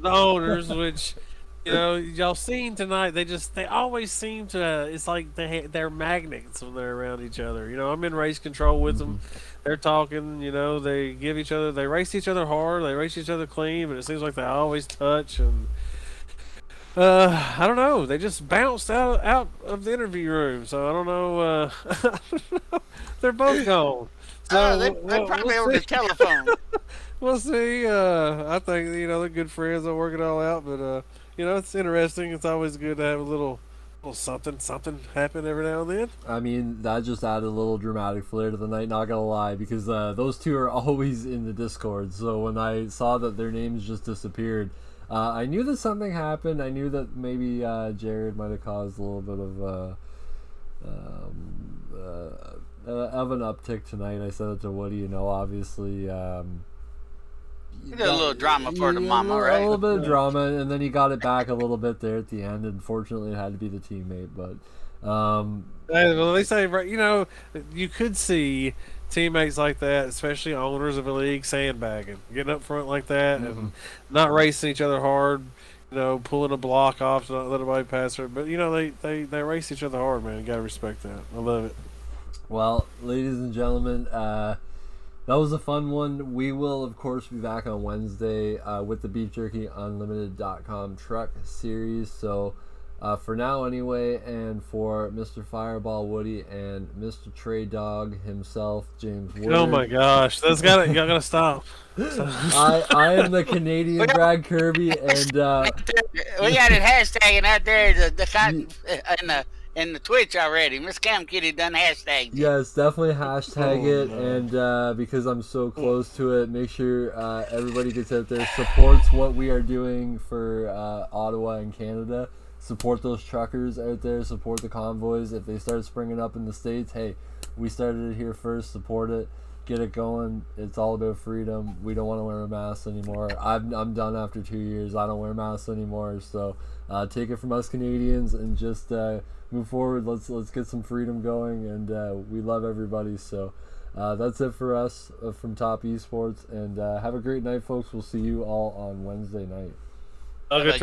owners, which y'all seen tonight? They always seem to. It's like they're magnets when they're around each other. I'm in race control with them. They're talking. They race each other hard. They race each other clean, but it seems like they always touch and. I don't know. They just bounced out of the interview room, so I don't know. They're both gone. So they probably over the telephone. We'll see. I think they're good friends. They'll work it all out. But it's interesting. It's always good to have a little something happen every now and then. I mean, that just added a little dramatic flair to the night. Not gonna lie, because those two are always in the Discord. So when I saw that their names just disappeared, I knew that something happened. I knew that maybe Jared might have caused a little bit of an uptick tonight. I said it to Woody. Obviously. You did a little drama for the mama, right? A little bit of drama, and then he got it back a little bit there at the end. Unfortunately, it had to be the teammate, but. Well, they say, you could see teammates like that, especially owners of a league, sandbagging, getting up front like that, and not racing each other hard. Pulling a block off to not let anybody pass her. But they race each other hard, man. You gotta respect that. I love it. Well, ladies and gentlemen, that was a fun one. We will, of course, be back on Wednesday with the BeefJerkyUnlimited.com truck series. So, for now anyway, and for Mr. Fireball Woody and Mr. Trey Dog himself, James Woodard. Oh my gosh, y'all gotta stop. I am the Canadian Brad Kirby, and we got it hashtagging out there in the Twitch already. Miss Cam Kitty done hashtag. Yes, definitely hashtag it, and because I'm so close to it, make sure everybody gets out there, supports what we are doing for Ottawa and Canada. Support those truckers out there, support the convoys. If they start springing up in the States, hey, we started it here first, support it, get it going. It's all about freedom. We don't want to wear a mask anymore. I'm done after 2 years. I don't wear masks anymore. So take it from us Canadians and just move forward. Let's get some freedom going, and we love everybody. So that's it for us from Topp Esports, and have a great night, folks. We'll see you all on Wednesday night. Okay,